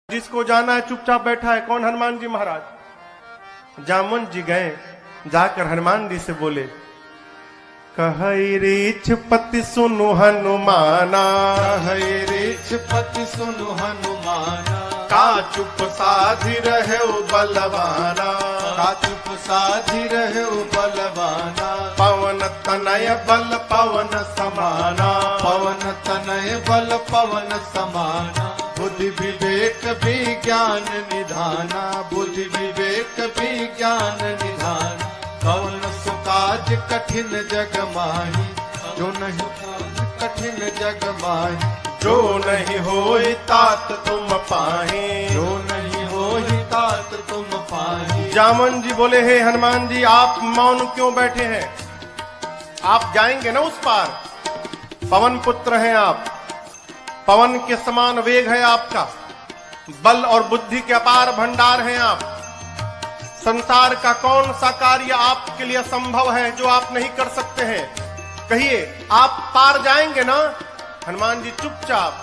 जिसको जाना है चुपचाप बैठा है। कौन? हनुमान जी महाराज। जामवंत जी गए, जाकर हनुमान जी से बोले, कहई रीछ पति सुनु हनुमाना, कहई रीछ पति सुनु हनुमाना, का चुप साधि रहे बलवाना, का चुप साधि रहे बलवाना, पवन तनय बल पवन समाना, पवन तनय बल पवन समाना, बुद्धि विवेक विज्ञान निधाना, बुद्धि विवेक विज्ञान निधाना, कौन सुकाज कठिन जग माही, जो नहीं कठिन जग माही, जो नहीं होई तात तुम पाही, जो नहीं होई तात तुम पाही। जामवंत जी बोले, हे हनुमान जी आप मौन क्यों बैठे हैं? आप जाएंगे ना उस पार। पवन पुत्र हैं आप, पवन के समान वेग है आपका, बल और बुद्धि के अपार भंडार हैं आप। संसार का कौन सा कार्य आपके लिए संभव है जो आप नहीं कर सकते हैं? कहिए, आप पार जाएंगे ना? हनुमान जी चुपचाप,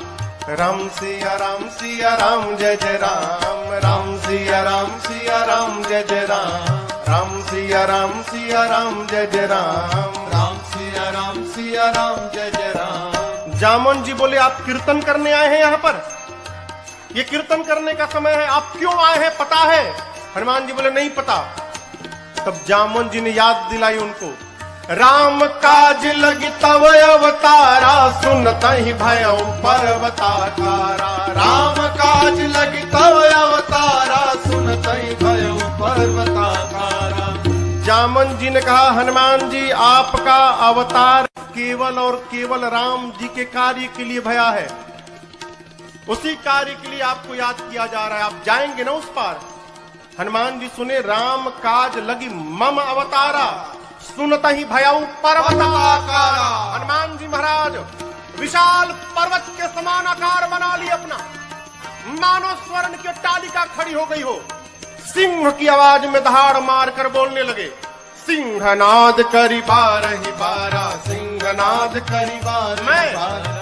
राम सिया राम सिया राम जय जय राम, राम सिया राम सिया राम जय जय राम, राम सिया राम सिया राम जय जय राम, राम सिया राम सिया राम जय जय राम। जामवंत जी बोले, आप कीर्तन करने आए हैं यहाँ पर? ये कीर्तन करने का समय है, आप क्यों आए हैं पता है? हनुमान जी बोले, नहीं पता। तब जामवंत जी ने याद दिलाई उनको, राम काज लगी तव अवतारा, सुनत ही भयउ पर्वताकारा, राम काज लगी तव अवतारा, सुनत ही भयउ पर्वताकारा। जामवंत जी ने कहा, हनुमान जी आपका अवतार केवल और केवल राम जी के कार्य के लिए भया है, उसी कार्य के लिए आपको याद किया जा रहा है। आप जाएंगे ना उस पार? हनुमान जी सुने, राम काज लगी मम अवतारा, सुनत ही भयउ पर्वताकारा। हनुमान जी महाराज विशाल पर्वत के समान आकार बना लिए अपना, मानो स्वर्ण की अट्टालिका खड़ी हो गई हो। सिंह की आवाज में दहाड़ मारकर बोलने लगे, सिंहनाद करी बारहि बारा, सिंहनाद करी बार मैं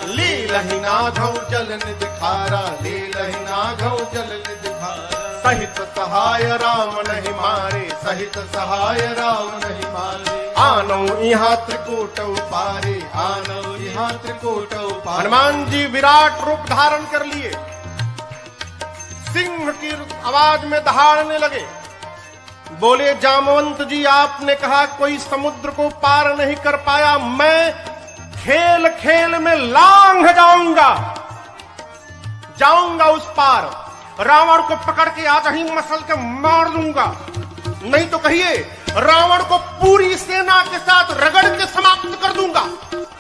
लीलहि नाघौ जलन दिखारा, लीलहि नाघौ जलन दिखारा। सहित सहाय राम नहीं मारे, सहित सहाय राम नहीं मारे, आनो यहाँ त्रिकूट पारे, आनो यहाँ त्रिकूट पारे। हनुमान जी विराट रूप धारण कर लिए, सिंह की आवाज में दहाड़ने लगे। बोले, जामवंत जी आपने कहा कोई समुद्र को पार नहीं कर पाया, मैं खेल खेल में लांघ जाऊंगा उस पार, रावण को पकड़ के आज ही मसल के मार दूंगा। नहीं तो कहिए, रावण को पूरी सेना के साथ रगड़ के समाप्त कर दूंगा।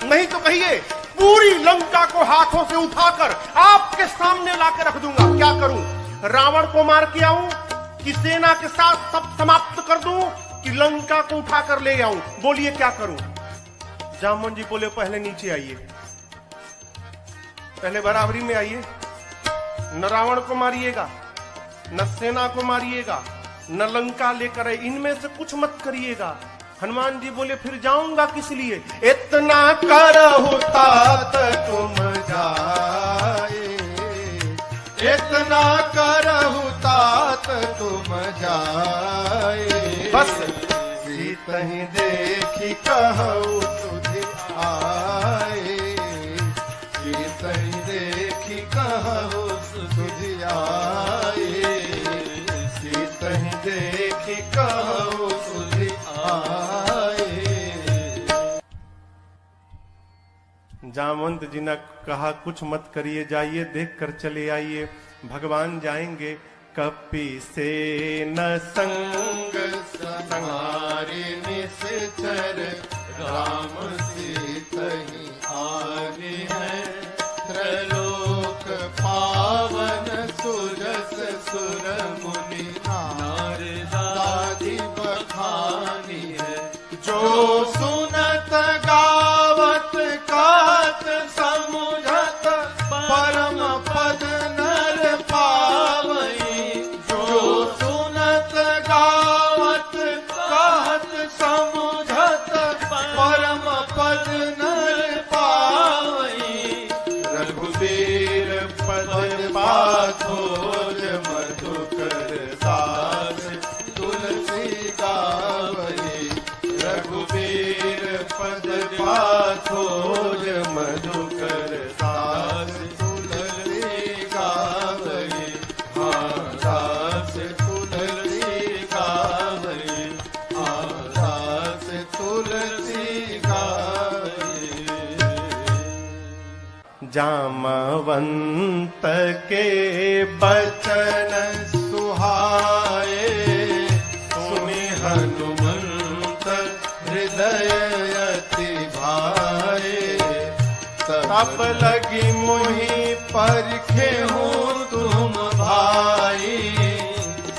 नहीं तो कहिए, पूरी लंका को हाथों से उठाकर आपके सामने लाकर रख दूंगा। क्या करूं? रावण को मार के आऊं कि सेना के साथ सब समाप्त कर दूं कि लंका को उठाकर ले आऊं? बोलिए क्या करूं? जामवंत जी बोले, पहले नीचे आइए, पहले बराबरी में आइए। न रावण को मारिएगा, न सेना को मारिएगा, न लंका लेकर आए, इनमें से कुछ मत करिएगा। हनुमान जी बोले, फिर जाऊंगा किस लिए? इतना करहु तात तुम जाए, इतना करहु तात तुम जाए, बस सीतहि देखी कहु तुझ आए, सीतहि देखी कहु तुझ आए, सीतहि देखी कहु तुझ आए। जामवंत जी ने कहा, कुछ मत करिए, जाइए देख कर चले आइए, भगवान जाएंगे। कपि से न संग संहारे निश्चर, राम सीतहि आगे है, त्रैलोक पावन सुरस सुर मुनि नारदादि बखानी है। जो सुनत गावत कहत समुझत, परम पद नर पावई। जो सुनत गावत कहत समुझत, परम पद नर पावई। रघुबीर पद पाथोर खोज मधुकर दास तुलसी गावई, हाँ दास तुलसी गावई, हाँ दास तुलसी गावई। जामवंत के बचन सुहाए, सुनि हनुमंत हृदय अति भाए, तब लगी मोहि परखे हूँ तुम भाई,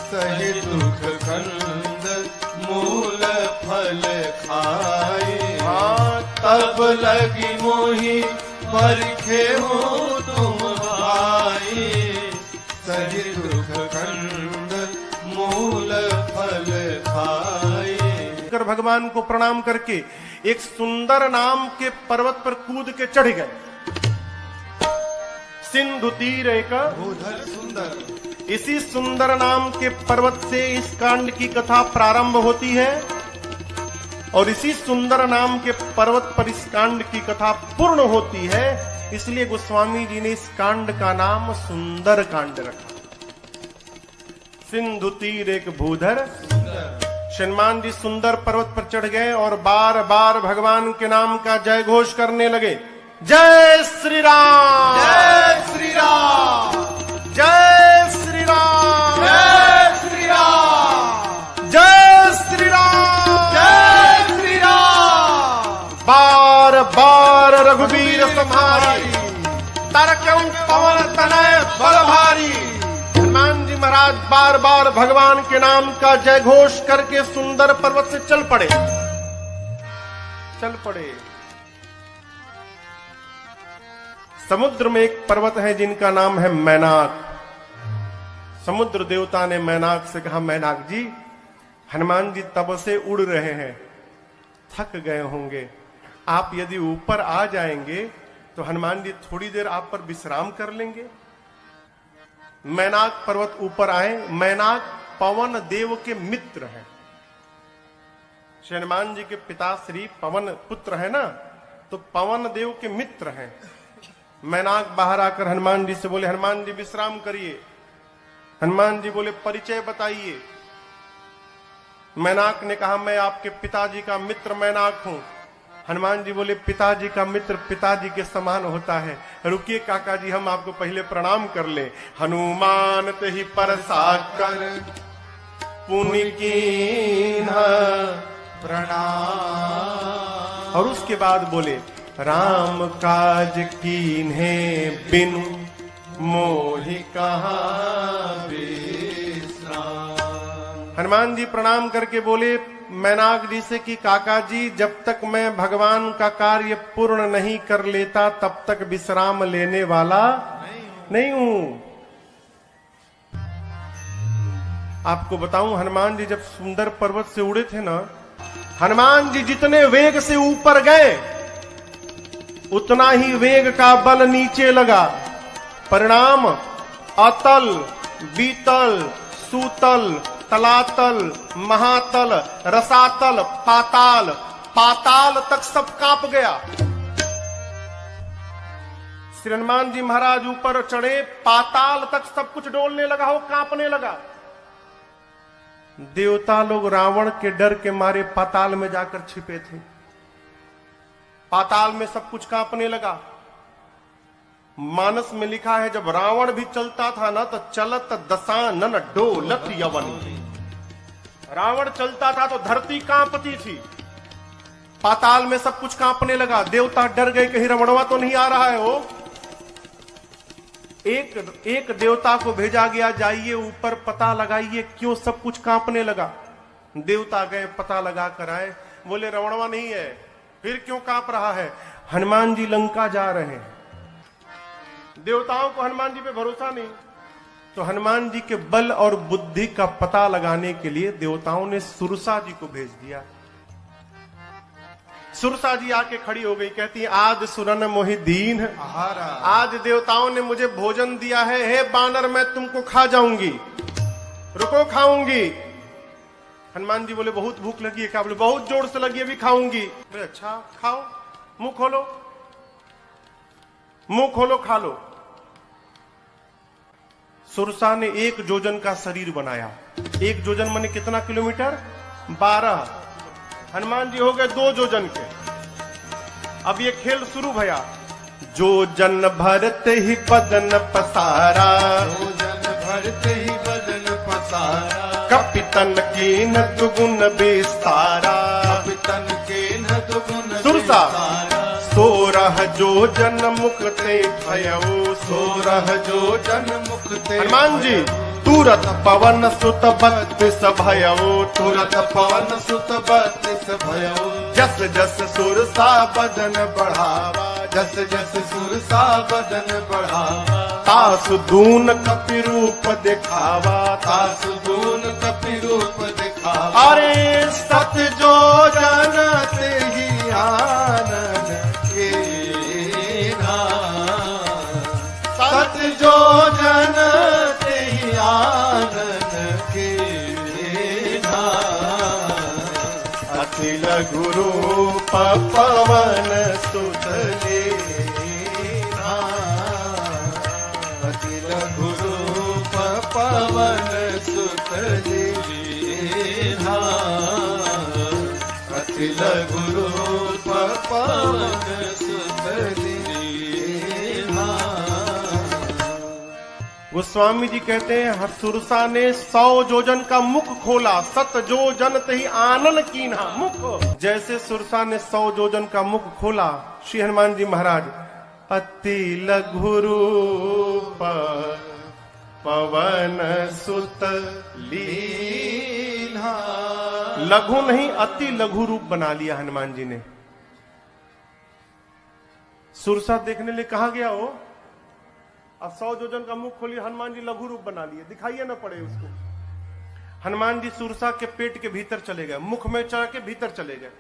सही दुख कंद मूल फल खाए। हाँ तब लगी मोहि परखे हूँ तुम भाई, सही दुख कंद मूल फल खाए। कर भगवान को प्रणाम करके एक सुंदर नाम के पर्वत पर कूद के चढ़ गए। सिंधु तीर एक भूधर सुंदर, इसी सुंदर नाम के पर्वत से इस कांड की कथा प्रारंभ होती है और इसी सुंदर नाम के पर्वत पर इस कांड की कथा पूर्ण होती है। इसलिए गोस्वामी जी ने इस कांड का नाम सुंदर कांड रखा। सिंधु तीर एक भूधर, हनुमान जी सुंदर पर्वत पर चढ़ गए और बार बार भगवान के नाम का जय घोष करने लगे। जय श्री राम, जय श्री राम, जय श्री राम, जय श्री राम, जय श्री राम, जय श्री राम। बार बार रघुवीर तुम्हारी, तरकऊ पवन तनय बल भारी। हनुमान जी महाराज बार बार भगवान के नाम का जय घोष करके सुंदर पर्वत से चल पड़े। समुद्र में एक पर्वत है जिनका नाम है मैनाक। समुद्र देवता ने मैनाक से कहा, मैनाक जी, हनुमान जी तब से उड़ रहे हैं, थक गए होंगे, आप यदि ऊपर आ जाएंगे तो हनुमान जी थोड़ी देर आप पर विश्राम कर लेंगे। मैनाक पर्वत ऊपर आए। मैनाक पवन देव के मित्र हैं। श्री हनुमान जी के पिता श्री पवन पुत्र है ना, तो पवन देव के मित्र हैं। मैनाक बाहर आकर हनुमान जी से बोले, हनुमान जी विश्राम करिए। हनुमान जी बोले, परिचय बताइए। मैनाक ने कहा, मैं आपके पिताजी का मित्र मैनाक हूं। हनुमान जी बोले, पिताजी का मित्र पिताजी के समान होता है, रुकिए काका जी, हम आपको पहले प्रणाम कर ले। हनुमान ते ही परसा कर पुनि कीन्हा प्रणाम। और उसके बाद बोले, राम काज कीन्हे बिनु मोहि कहाँ विश्राम। हनुमान जी प्रणाम करके बोले मैनाक जी से कि काका जी, जब तक मैं भगवान का कार्य पूर्ण नहीं कर लेता तब तक विश्राम लेने वाला नहीं हूं। आपको बताऊं, हनुमान जी जब सुंदर पर्वत से उड़े थे ना, हनुमान जी जितने वेग से ऊपर गए उतना ही वेग का बल नीचे लगा। परिणाम अतल, बीतल, सूतल, तलातल, महातल, रसातल, पाताल, पाताल तक सब कांप गया। श्री हनुमान जी महाराज ऊपर चढ़े, पाताल तक सब कुछ डोलने लगा, हो कांपने लगा। देवता लोग रावण के डर के मारे पाताल में जाकर छिपे थे। पाताल में सब कुछ कांपने लगा। मानस में लिखा है, जब रावण भी चलता था ना तो चलत दशानन डोलत यवन। रावण चलता था तो धरती कांपती थी। पाताल में सब कुछ कांपने लगा। देवता डर गए, कहीं रावणवा तो नहीं आ रहा है। वो एक देवता को भेजा गया, जाइए ऊपर पता लगाइए क्यों सब कुछ कांपने लगा। देवता गए, पता लगा कर आए, बोले रावणवा नहीं है। फिर क्यों कांप रहा है? हनुमान जी लंका जा रहे हैं। देवताओं को हनुमान जी पे भरोसा नहीं, तो हनुमान जी के बल और बुद्धि का पता लगाने के लिए देवताओं ने सुरसा जी को भेज दिया। सुरसा जी आके खड़ी हो गई, कहती है, आज सुरन मोहि दीन है, आज देवताओं ने मुझे भोजन दिया है, हे बानर मैं तुमको खा जाऊंगी, रुको खाऊंगी। हनुमान जी बोले बहुत भूख लगी है क्या? बोले बहुत जोर से लगी, अभी खाऊंगी। बोले अच्छा खाओ। मुंह खोलो, मुंह खोलो, खा लो। सुरसा ने 1 जोजन का शरीर बनाया। 1 जोजन माने कितना किलोमीटर? 12। हनुमान जी हो गए 2 जोजन के। अब ये खेल शुरू भया। जोजन भरते ही बदन पसारा, जोजन भरते ही बदन पसारा, कपितन की न दुगुन विस्तारा, कपितन के न दुगुन सुरसा विस्तारा, 16 जोजन मुक्ते भयऊ, 16 जोजन मुक्ते हनुमान जी तुरत पवन सुत 32 भयऊ, तुरत पवन सुत 32 भयो, जस जस सुरसा बदन बढ़ावा, जस जस सुरसा बदन बढ़ावा, तासु दून कपि रूप दिखावा, तासु दून कपि रूप दिखावा, अरे सत जो जानते ही आनंद के सत जो जानते ही आनंद के अति लघु रूप पवन सुत लीना, अति लघु रूप पवन सुत लीना, अति लघु रूप पवन सुत लीना। गोस्वामी जी कहते हैं सुरसा ने 100 जोजन का मुख खोला, 7 जोजन तहि आनन कीन्हा। मुख जैसे सुरसा ने 100 जोजन का मुख खोला, श्री हनुमान जी महाराज अति लघु रूप पवन सुत लीना, लघु नहीं अति लघु रूप बना लिया हनुमान जी ने। सुरसा देखने लिए कहा गया हो, अब 100 जोजन का मुख खोली, हनुमान जी लघु रूप बना लिए, दिखाइए ना पड़े उसको। हनुमान जी सुरसा के पेट के भीतर चले गए, मुख में चढ़ के भीतर चले गए।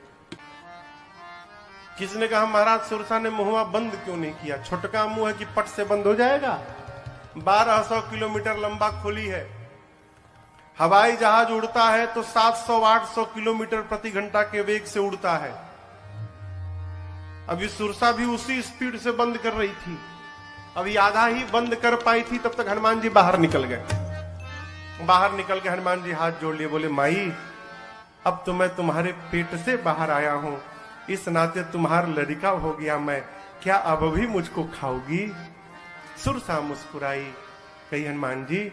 किसने कहा महाराज सुरसा ने मुंहवा बंद क्यों नहीं किया? छोटका मुंह है कि पट से बंद हो जाएगा? 1200 किलोमीटर लंबा खोली है। हवाई जहाज उड़ता है तो 700-800 किलोमीटर प्रति घंटा के वेग से उड़ता है। अभी सुरसा भी उसी स्पीड से बंद कर रही थी, अभी आधा ही बंद कर पाई थी, तब तक हनुमान जी बाहर निकल गए। बाहर निकल के हनुमान जी हाथ जोड़ लिए, बोले माई अब तो मैं तुम्हारे पेट से बाहर आया हूं, इस नाते तुम्हारा लड़का हो गया मैं, क्या अब भी मुझको खाओगी? सुरसा मुस्कुराई, कही हनुमान जी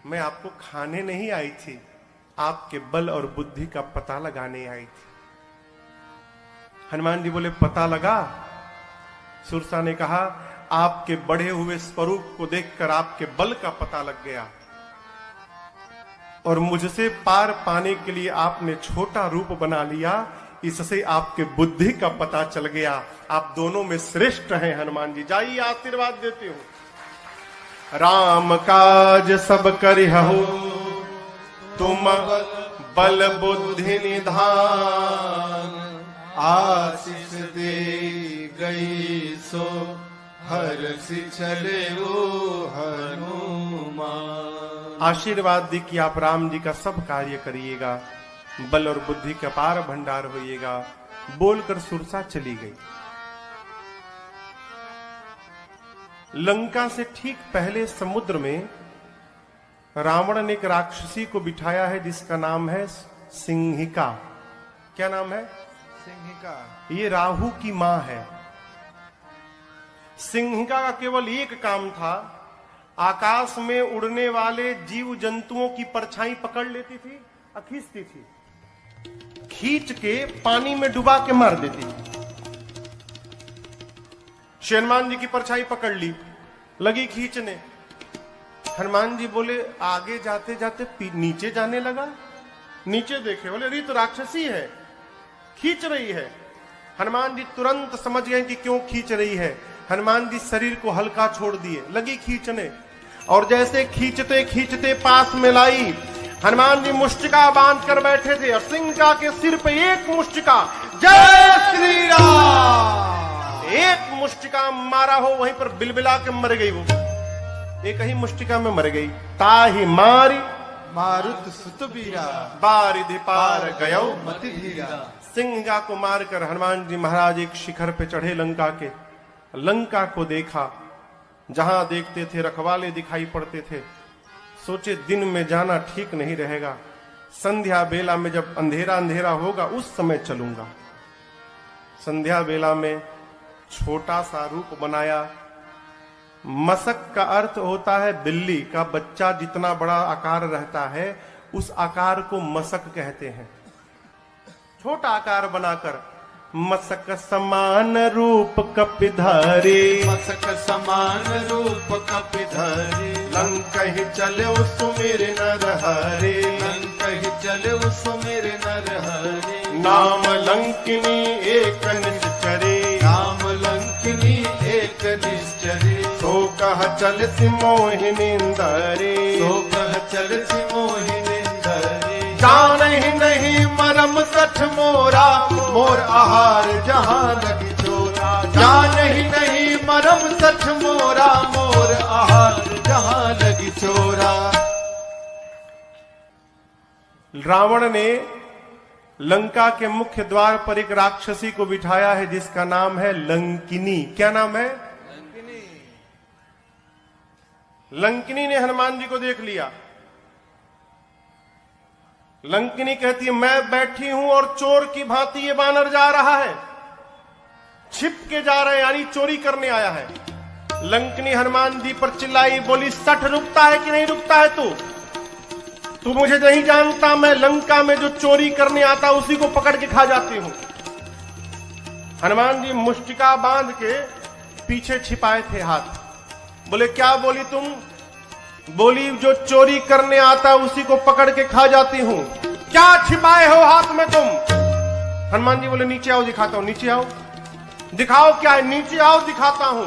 मैं आपको खाने नहीं आई थी, आपके बल और बुद्धि का पता लगाने आई थी। हनुमान जी बोले पता लगा? सुरसा ने कहा आपके बढ़े हुए स्वरूप को देखकर आपके बल का पता लग गया, और मुझसे पार पाने के लिए आपने छोटा रूप बना लिया, इससे आपके बुद्धि का पता चल गया। आप दोनों में श्रेष्ठ हैं हनुमान जी। जाइए आशीर्वाद देते हो। राम काज सब करिहु तुम बल बुद्धि निधान, आशीष दे गई सो हर्षि चले हनुमान। आशीर्वाद दी कि आप राम जी का सब कार्य करिएगा, बल और बुद्धि का पार भंडार होइएगा। बोलकर सुरसा चली गई। लंका से ठीक पहले समुद्र में रावण ने एक राक्षसी को बिठाया है जिसका नाम है सिंहिका। क्या नाम है? सिंहिका। ये राहु की मां है। सिंहिका का केवल एक काम था, आकाश में उड़ने वाले जीव जंतुओं की परछाई पकड़ लेती थी और खींचती थी, खींच के पानी में डुबा के मार देती थी। हनुमान जी की परछाई पकड़ ली, लगी खींचने। हनुमान जी बोले आगे जाते जाते नीचे जाने लगा। नीचे देखे, बोले अरे तो राक्षसी है, खींच रही है। हनुमान जी तुरंत समझ गए कि क्यों खींच रही है। हनुमान जी शरीर को हल्का छोड़ दिए, लगी खींचने, और जैसे खींचते खींचते पास में लाई। हनुमान जी मुष्टिका बांध कर बैठे थे और सिंहिका के सिर पे एक मुष्टिका, जय श्री राम, एक मुष्टिका मारा हो, वहीं पर बिलबिला के मर गई। वो एक ही मुष्टिका में मर गई। ताही मारी मारुत सुत बीरा, बारिधि पार गयो मति धीरा। सिंहगा को मारकर हनुमान जी महाराज एक शिखर पे चढ़े लंका के। लंका को देखा, जहां देखते थे रखवाले दिखाई पड़ते थे। सोचे दिन में जाना ठीक नहीं रहेगा, संध्या बेला में जब अंधेरा अंधेरा होगा उस समय चलूंगा। संध्या बेला में छोटा सा रूप बनाया। मसक का अर्थ होता है बिल्ली का बच्चा जितना बड़ा आकार रहता है उस आकार को मसक कहते हैं। छोटा आकार बनाकर मसक समान रूप कपिधारी, मसक समान रूप कपिधारी, लंकहि चले सुमिर नर हरे, लंकहि चले सुमिर नर हरे। नाम लंकिनी एक निश्चरे, नाम लंकिनी एक निश्चरे। सो कह चल मोहिनी धरे, सो कह चल मोहिनी धरे। जान ही नहीं मरम सठ मोरा, मोर आहार जहां लगी चोरा। जान ही नहीं मरम सठ मोरा, मोर आहार जहां लगी चोरा। रावण ने लंका के मुख्य द्वार पर एक राक्षसी को बिठाया है जिसका नाम है लंकिनी। क्या नाम है? लंकिनी ने हनुमान जी को देख लिया। लंकिनी कहती है मैं बैठी हूं और चोर की भांति ये बानर जा रहा है, छिप के जा रहा है, यानी चोरी करने आया है। लंकिनी हनुमान जी पर चिल्लाई, बोली सठ रुकता है कि नहीं रुकता है तू मुझे नहीं जानता, मैं लंका में जो चोरी करने आता उसी को पकड़ के खा जाती हूं। हनुमान जी मुष्टिका बांध के पीछे छिपाए थे हाथ। बोले क्या बोली तुम? बोली जो चोरी करने आता उसी को पकड़ के खा जाती हूं। क्या छिपाए हो हाथ में तुम? हनुमान जी बोले नीचे आओ दिखाता हूं। नीचे आओ, दिखाओ क्या है? नीचे आओ दिखाता हूं।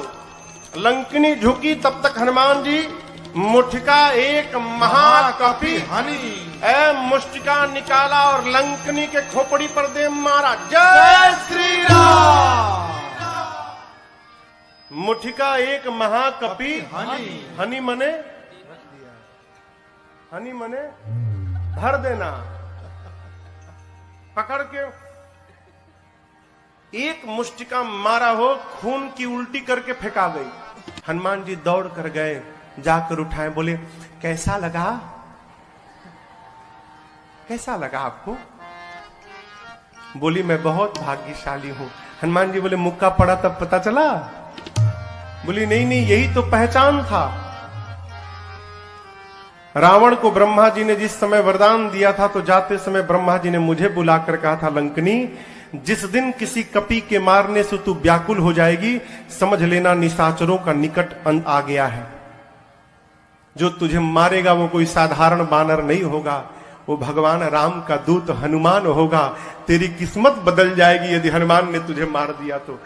लंकिनी झुकी, तब तक हनुमान जी मुठिका एक महाकपि हनी ए मुष्टिका निकाला और लंकिनी के खोपड़ी पर दे मारा। जय श्री राम। मुठिका एक महाकपि हनी, हनी मने, हनी मने धर देना। पकड़ के एक मुष्टिका मारा हो, खून की उल्टी करके फेंका गई। हनुमान जी दौड़ कर गए, जाकर उठाए, बोले कैसा लगा? कैसा लगा आपको? बोली मैं बहुत भाग्यशाली हूं। हनुमान जी बोले मुक्का पड़ा तब पता चला? बोली नहीं नहीं, यही तो पहचान था। रावण को ब्रह्मा जी ने जिस समय वरदान दिया था तो जाते समय ब्रह्मा जी ने मुझे बुलाकर कहा था लंकिनी जिस दिन किसी कपि के मारने से तू व्याकुल हो जाएगी समझ लेना निशाचरों का निकट अंत आ गया है। जो तुझे मारेगा वो कोई साधारण बानर नहीं होगा, वो भगवान राम का दूत हनुमान होगा। तेरी किस्मत बदल जाएगी यदि हनुमान ने तुझे मार दिया तो।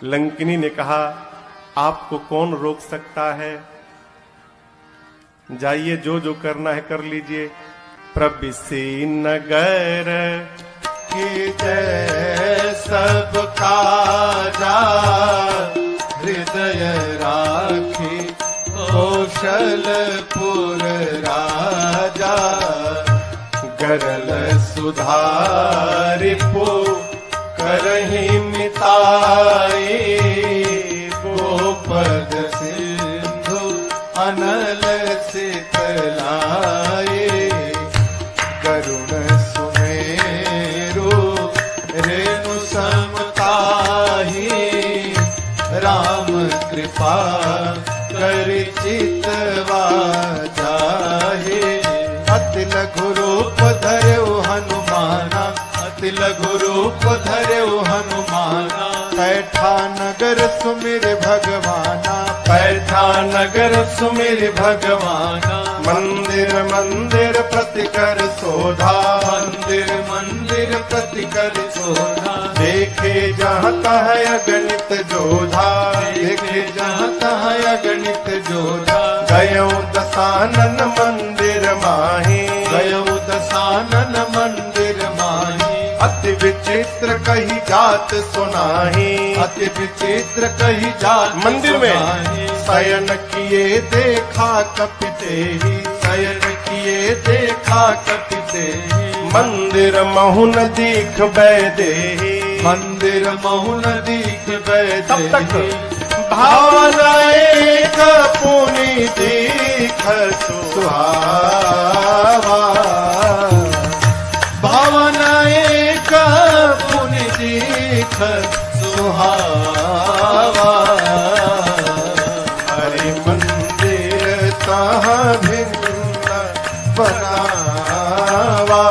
लंकिनी ने कहा आपको कौन रोक सकता है, जाइए जो जो करना है कर लीजिए। प्रबिसी नगर की जय सब काजा, हृदय राखी कौशलपुर राजा। गरल सुधारिपो करहि मिताई, गोपद सिंधु अनल शीतलाए। करुण सुमेरु रेणु समताही, राम कृपा कर चितवा जाहे। अति लघु रूप धर्यो हनुमाना, अति लघु रूप धर्यो हनुमाना। पैठा नगर सुमिर भगवाना, पैठा नगर सुमिर भगवाना। मंदिर मंदिर प्रतिकर शोधा, मंदिर मंदिर प्रतिकर शोधा। देखे जहाँ तह अगणित जोधा, देखे जहाँ तह अगणित जोधा। गयो दसानन मंदिर माही, गयो दसानन मंदिर माही। अति विचित्र कही जात सुनाही, अति विचित्र कही जात मंदिर में शयन किए देखा कपिते ही, शयन किए देखा कपिते ही। मंदिर महुन दीख बैदे, मंदिर महुन दीख बैदे। तब तक भावना एक पुनि दीख सुहावा, भावना एक पुनि दीख सुहावा। हरि मंदिर तहाँ भिन्न बनावा,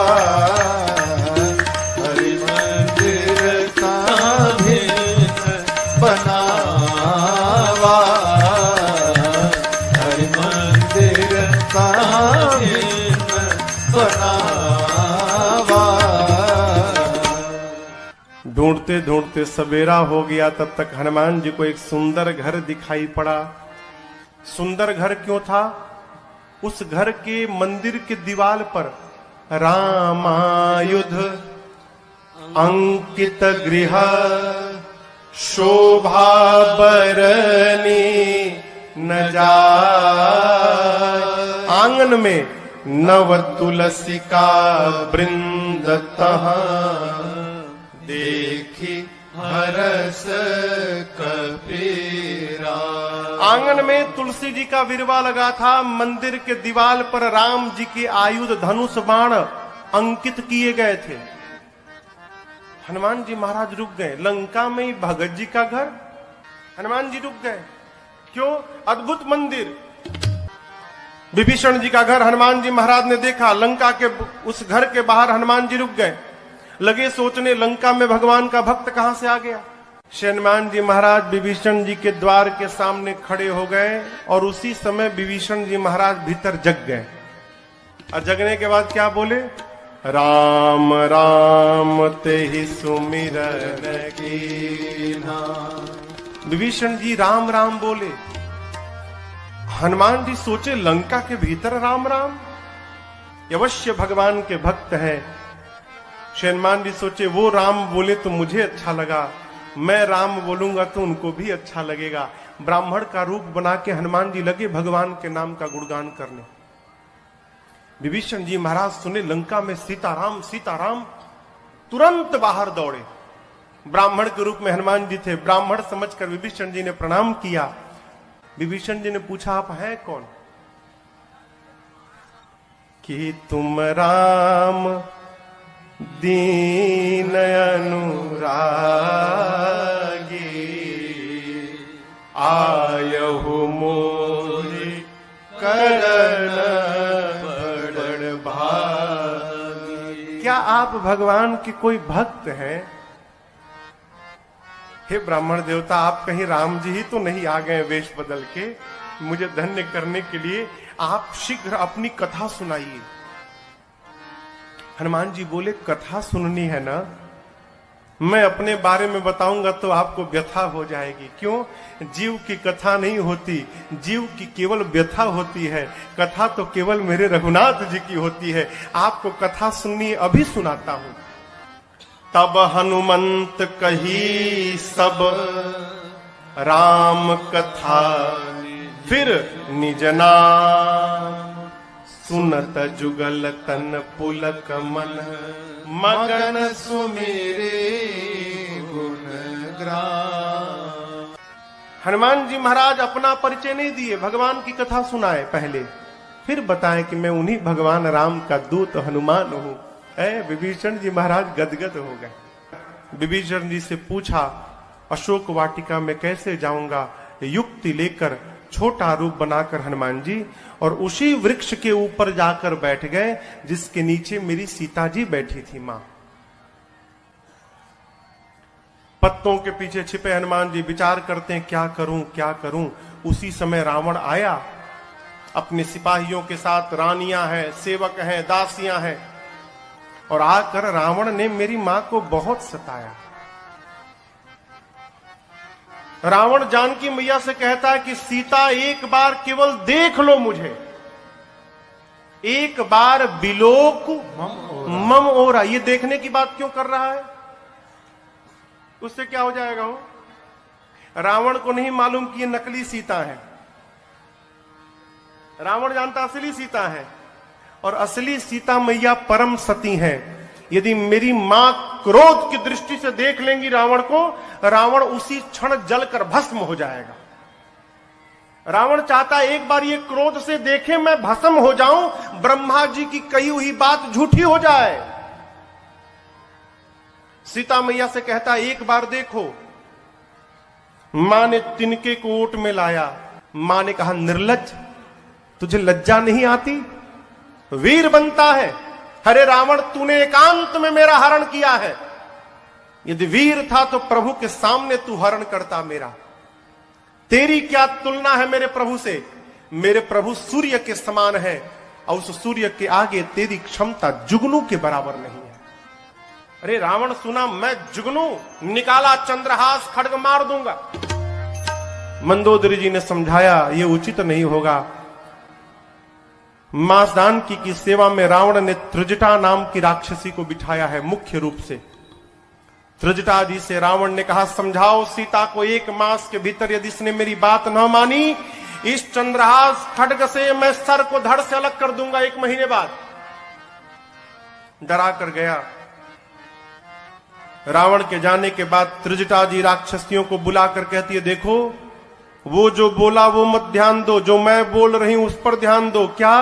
हरि मंदिर तहाँ भिन्न बनावा, हरि मंदिर तहाँ भिन्न बनावा। ढूंढते ढूंढते सवेरा हो गया। तब तक हनुमान जी को एक सुंदर घर दिखाई पड़ा। सुंदर घर क्यों था? उस घर के मंदिर के दीवार पर रामायुध अंकित गृह शोभा बरनी न जाय। आंगन में नव तुलसी का वृंद तहाँ देखी हरस कबीरा। आंगन में तुलसी जी का विरवा लगा था। मंदिर के दीवार पर राम जी के आयुध धनुष बाण अंकित किए गए थे। हनुमान जी महाराज रुक गए। लंका में ही भगत जी का घर, हनुमान जी रुक गए। क्यों? अद्भुत मंदिर। विभीषण जी का घर हनुमान जी महाराज ने देखा। लंका के उस घर के बाहर हनुमान जी रुक गए। लगे सोचने, लंका में भगवान का भक्त कहां से आ गया। हनुमान जी महाराज विभीषण जी के द्वार के सामने खड़े हो गए और उसी समय विभीषण जी महाराज भीतर जग गए। और जगने के बाद क्या बोले? राम राम ते ही सुमिरन कीन्हा। विभीषण जी राम राम बोले। हनुमान जी सोचे, लंका के भीतर राम राम, अवश्य भगवान के भक्त हैं। हनुमान जी सोचे, वो राम बोले तो मुझे अच्छा लगा, मैं राम बोलूंगा तो उनको भी अच्छा लगेगा। ब्राह्मण का रूप बना के हनुमान जी लगे भगवान के नाम का गुणगान करने। विभीषण जी महाराज सुने लंका में सीताराम सीताराम, तुरंत बाहर दौड़े। ब्राह्मण के रूप में हनुमान जी थे। ब्राह्मण समझकर विभीषण जी ने प्रणाम किया। विभीषण जी ने पूछा, आप हैं कौन? कि तुम राम दीन अनुरागी, आयहु मोहि करण बड़ भागी। क्या आप भगवान के कोई भक्त हैं? हे ब्राह्मण देवता, आप कहीं राम जी ही तो नहीं आ गए वेश बदल के मुझे धन्य करने के लिए? आप शीघ्र अपनी कथा सुनाइए। हनुमान जी बोले, कथा सुननी है ना? मैं अपने बारे में बताऊंगा तो आपको व्यथा हो जाएगी। क्यों? जीव की कथा नहीं होती, जीव की केवल व्यथा होती है। कथा तो केवल मेरे रघुनाथ जी की होती है। आपको कथा सुननी, अभी सुनाता हूं। तब हनुमंत कही सब राम कथा, फिर निज नाम सुनत जुगल तन पुलक मन, मगन सुमेरे गुण ग्राम। हनुमान जी महाराज अपना परिचय नहीं दिए, भगवान की कथा सुनाए पहले, फिर बताएं कि मैं उन्हीं भगवान राम का दूत हनुमान हूं। विभीषण जी महाराज गदगद हो गए। विभीषण जी से पूछा, अशोक वाटिका में कैसे जाऊंगा? युक्ति लेकर छोटा रूप बनाकर हनुमान जी और उसी वृक्ष के ऊपर जाकर बैठ गए जिसके नीचे मेरी सीता जी बैठी थी मां। पत्तों के पीछे छिपे हनुमान जी विचार करते हैं, क्या करूं क्या करूं। उसी समय रावण आया अपने सिपाहियों के साथ। रानियां हैं, सेवक हैं, दासियां हैं, और आकर रावण ने मेरी मां को बहुत सताया। रावण जानकी मैया से कहता है कि सीता एक बार केवल देख लो मुझे, एक बार बिलोक मम ओरा। ये देखने की बात क्यों कर रहा है? उससे क्या हो जाएगा? वो रावण को नहीं मालूम कि ये नकली सीता है। रावण जानता असली सीता है। और असली सीता मैया परम सती हैं। यदि मेरी मां क्रोध की दृष्टि से देख लेंगी रावण को, रावण उसी क्षण जलकर भस्म हो जाएगा। रावण चाहता एक बार ये क्रोध से देखे, मैं भस्म हो जाऊं, ब्रह्मा जी की कही हुई बात झूठी हो जाए। सीता मैया से कहता एक बार देखो। मां ने तिनके को ओट में लाया। मां ने कहा निर्लज्ज, तुझे लज्जा नहीं आती? वीर बनता है। अरे रावण, तूने एकांत में मेरा हरण किया है। यदि वीर था तो प्रभु के सामने तू हरण करता मेरा। तेरी क्या तुलना है मेरे प्रभु से? मेरे प्रभु सूर्य के समान है और उस सूर्य के आगे तेरी क्षमता जुगनू के बराबर नहीं है। अरे रावण सुना, मैं जुगनू, निकाला चंद्रहास, खड्ग मार दूंगा। मंदोदरी जी ने समझाया ये उचित नहीं होगा। मासदान की सेवा में रावण ने त्रिजटा नाम की राक्षसी को बिठाया है मुख्य रूप से। त्रिजटा जी से रावण ने कहा समझाओ सीता को, 1 मास के भीतर यदि इसने मेरी बात न मानी, इस चंद्रहास खड्ग से मैं सर को धड़ से अलग कर दूंगा 1 महीने बाद। डरा कर गया। रावण के जाने के बाद त्रिजटा जी राक्षसियों को बुलाकर कहती है देखो, वो जो बोला वो मत ध्यान दो, जो मैं बोल रही हूं उस पर ध्यान दो। क्या?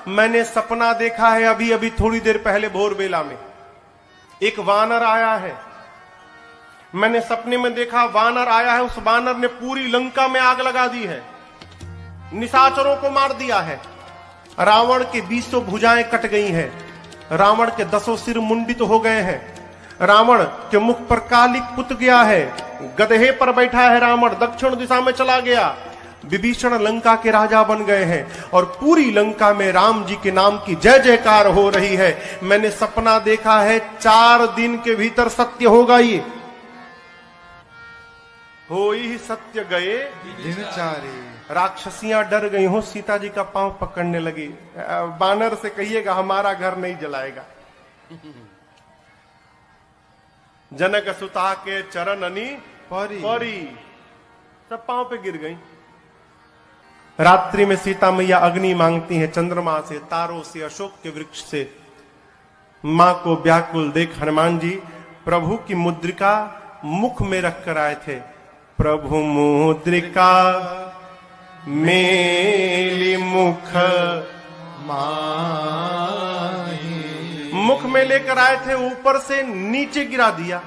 मैंने सपना देखा है अभी अभी थोड़ी देर पहले भोर बेला में। एक वानर आया है, मैंने सपने में देखा वानर आया है। उस वानर ने पूरी लंका में आग लगा दी है, निशाचरों को मार दिया है। रावण की 20 भुजाएं कट गई हैं, रावण के 10 सिर मुंडित हो गए हैं, रावण के मुख पर कालिक पुत गया है, गधे पर बैठा है रावण, दक्षिण दिशा में चला गया। विभीषण लंका के राजा बन गए हैं और पूरी लंका में राम जी के नाम की जय जयकार हो रही है। मैंने सपना देखा है 4 दिन के भीतर सत्य होगा। ये हो ही सत्य गए दिनचारी। राक्षसियां डर गई हो, सीता जी का पांव पकड़ने लगी। बानर से कहिएगा हमारा घर नहीं जलाएगा। जनक सुता के चरण अनी परी, सब पांव पे गिर गई। रात्रि में सीता मैया अग्नि मांगती हैं, चंद्रमा से, तारों से, अशोक के वृक्ष से। मां को व्याकुल देख हनुमान जी प्रभु की मुद्रिका मुख में रख कर आए थे। प्रभु मुद्रिका मेली मुख माही, मुख में लेकर आए थे, ऊपर से नीचे गिरा दिया।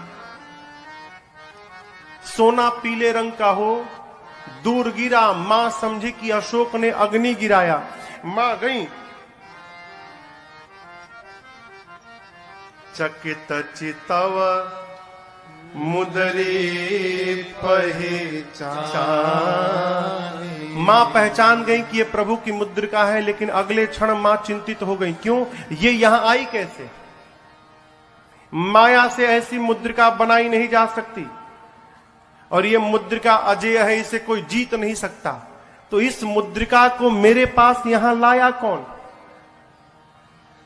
सोना पीले रंग का हो, दूर गिरा। मां समझी कि अशोक ने अग्नि गिराया। मां गई, चकित चितव मुदरी पहचान। मां पहचान गई कि ये प्रभु की मुद्रिका है, लेकिन अगले क्षण मां चिंतित हो गई। क्यों? ये यहां आई कैसे? माया से ऐसी मुद्रिका बनाई नहीं जा सकती और ये मुद्रिका अजेय है, इसे कोई जीत नहीं सकता। तो इस मुद्रिका को मेरे पास यहां लाया कौन?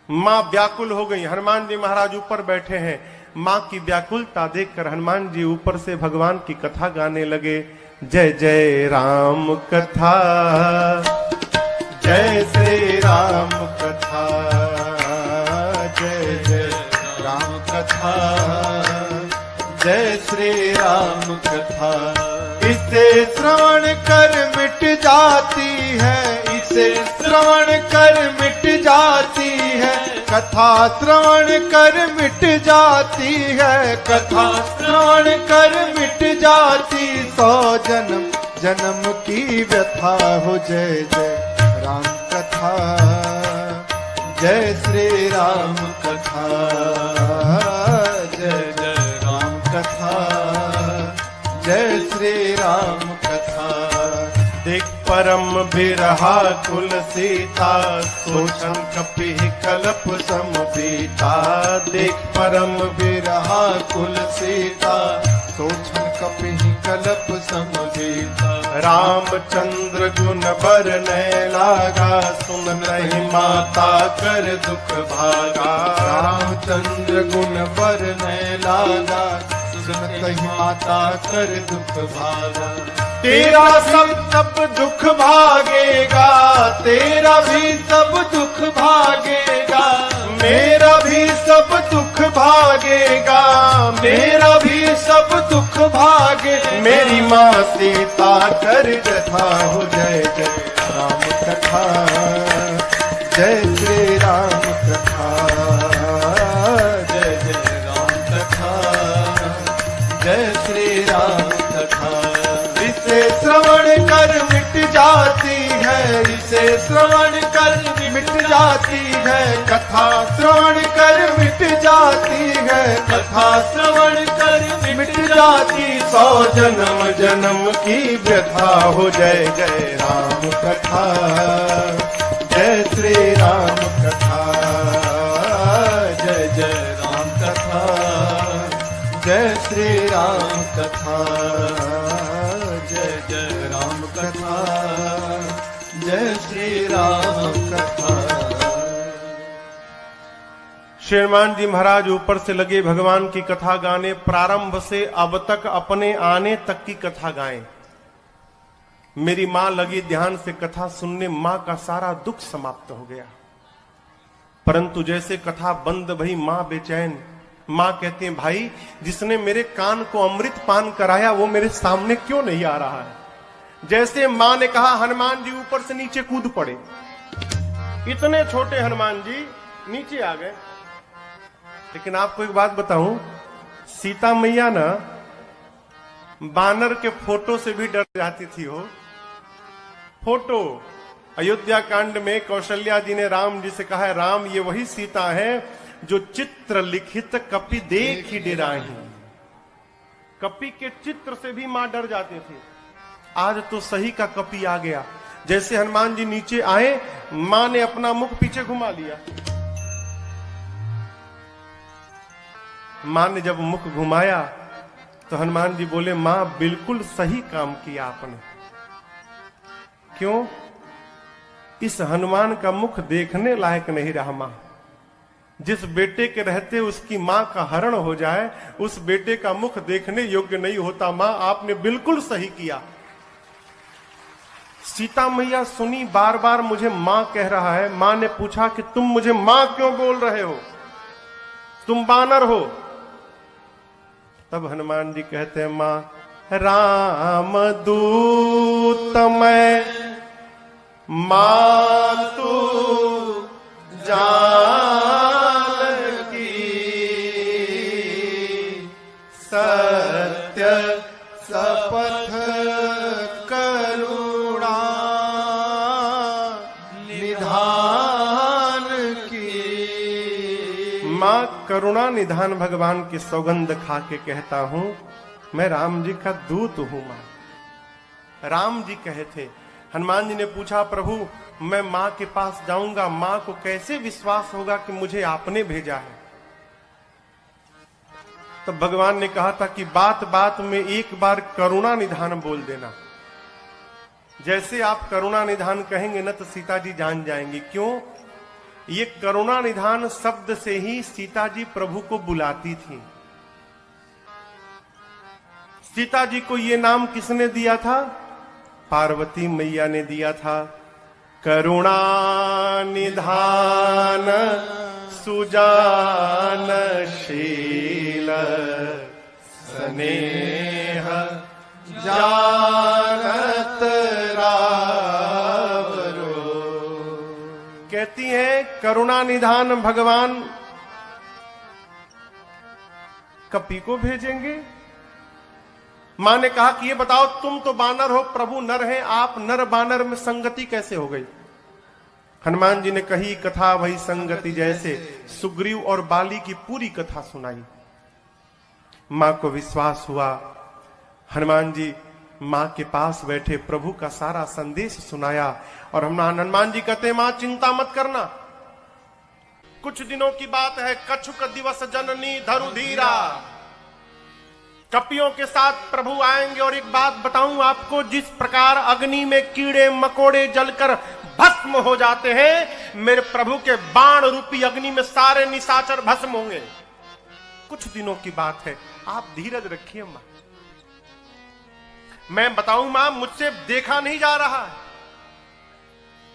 मां व्याकुल हो गई। हनुमान जी महाराज ऊपर बैठे हैं। मां की व्याकुलता देखकर हनुमान जी ऊपर से भगवान की कथा गाने लगे। जय जय राम कथा, जय श्री राम कथा, जय जय राम कथा, जय श्री राम कथा। इसे श्रवण कर मिट जाती है, इसे श्रवण कर मिट जाती है, कथा श्रवण कर मिट जाती है, कथा श्रवण कर मिट जाती। 100 जन्म जन्म की व्यथा हो। जय जय राम कथा, जय श्री राम कथा, जय जय राम कथा, जय श्री राम कथा। देख परम बिरहा कुल सीता, सोचन कपि कल्प समबीता। देख परम बिरहा कुल सीता, सोचन कपि कल्प समबीता। रामचंद्र गुण बरनै लागा, सुनहि माता कर दुख भागा। रामचंद्र गुण बरनै लागा, सुनहि माता कर दुख भागा। तेरा सब दुख भागेगा, तेरा भी सब दुख भागेगा। मेरा भी सब दुख भागे। मेरी माँ सीता कर कथा हो जय जय राम कथा, जय श्री राम कथा, जय जय राम कथा, जय श्री राम कथा। इसे श्रवण कर मिट जाती है, इसे श्रवण कर मिट जाती है, कथा श्रवण कर मिट जाती है, कथा श्रवण कर मिट जाती। 100 जन्म जन्म की व्यथा हो जय जय राम कथा, जय श्री राम कथा, जय जय राम कथा, जय श्री राम कथा, जय जय राम कथा, जय श्री राम कथा। श्रीमान जी महाराज ऊपर से लगे भगवान की कथा गाने, प्रारंभ से अब तक अपने आने तक की कथा गाएं। मेरी मां लगी ध्यान से कथा सुनने, मां का सारा दुख समाप्त हो गया। परंतु जैसे कथा बंद भई मां बेचैन। मां कहती है, भाई जिसने मेरे कान को अमृत पान कराया वो मेरे सामने क्यों नहीं आ रहा है। जैसे मां ने कहा, हनुमान जी ऊपर से नीचे कूद पड़े। इतने छोटे हनुमान जी नीचे आ गए। लेकिन आपको एक बात बताऊं, सीता मैया ना बानर के फोटो से भी डर जाती थी। हो फोटो, अयोध्या कांड में कौशल्या जी ने राम जी से कहा है, राम ये वही सीता है जो चित्र लिखित कपि देख ही डराही। कपि के चित्र से भी मां डर जाती थी। आज तो सही का कपि आ गया। जैसे हनुमान जी नीचे आए, मां ने अपना मुख पीछे घुमा लिया। मां ने जब मुख घुमाया तो हनुमान जी बोले, मां बिल्कुल सही काम किया आपने। क्यों? इस हनुमान का मुख देखने लायक नहीं रहा। मां जिस बेटे के रहते उसकी मां का हरण हो जाए, उस बेटे का मुख देखने योग्य नहीं होता। मां आपने बिल्कुल सही किया। सीता मैया सुनी, बार बार मुझे मां कह रहा है। मां ने पूछा कि तुम मुझे मां क्यों बोल रहे हो, तुम बानर हो। तब हनुमान जी कहते हैं, मां राम दूत मैं, मां तू जानकी, सत्य शपथ करुणा निधान की। मां करुणा निधान भगवान की सौगंध खा के कहता हूं, मैं राम जी का दूत हूं। मां राम जी कहे थे। हनुमान जी ने पूछा, प्रभु मैं मां के पास जाऊंगा, मां को कैसे विश्वास होगा कि मुझे आपने भेजा है। तब भगवान ने कहा था कि बात बात में एक बार करुणा निधान बोल देना। जैसे आप करुणा निधान कहेंगे ना तो सीता जी जान जाएंगी। क्यों? ये करुणा निधान शब्द से ही सीता जी प्रभु को बुलाती थी। सीता जी को ये नाम किसने दिया था? पार्वती मैया ने दिया था। करुणा निधान सुजानशील स्नेह जानत रावरो। कहती हैं करुणा निधान भगवान कपि को भेजेंगे। मां ने कहा कि ये बताओ, तुम तो बानर हो, प्रभु नर हैं, आप नर बानर में संगति कैसे हो गई? हनुमान जी ने कही कथा वही संगति जैसे, सुग्रीव और बाली की पूरी कथा सुनाई। मां को विश्वास हुआ। हनुमान जी मां के पास बैठे प्रभु का सारा संदेश सुनाया। और हनुमान जी कहते, मां चिंता मत करना, कुछ दिनों की बात है। कछुक दिवस जननी धरु धीरा, कपियों के साथ प्रभु आएंगे। और एक बात बताऊं आपको, जिस प्रकार अग्नि में कीड़े मकोड़े जलकर भस्म हो जाते हैं, मेरे प्रभु के बाण रूपी अग्नि में सारे निशाचर भस्म होंगे। कुछ दिनों की बात है, आप धीरज रखिए मां। मैं बताऊं मां, मुझसे देखा नहीं जा रहा है।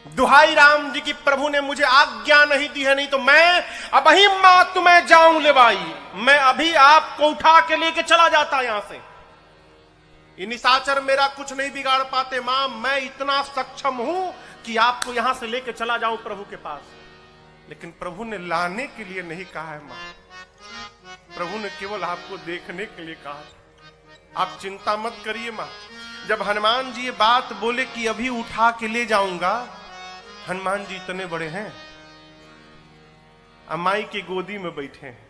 दुहाई राम जी की, प्रभु ने मुझे आज्ञा नहीं दी है, नहीं तो मैं अभी मां तुम्हें जाऊं ले भाई, मैं अभी आपको उठा के लेके चला जाता यहां से। ये निशाचर मेरा कुछ नहीं बिगाड़ पाते मां, मैं इतना सक्षम हूं कि आपको यहां से लेके चला जाऊं प्रभु के पास। लेकिन प्रभु ने लाने के लिए नहीं कहा है मां, प्रभु ने केवल आपको देखने के लिए कहा। आप चिंता मत करिए मां। जब हनुमान जी ये बात बोले कि अभी उठा के ले जाऊंगा, हनुमान जी इतने बड़े हैं, अमाई की गोदी में बैठे हैं।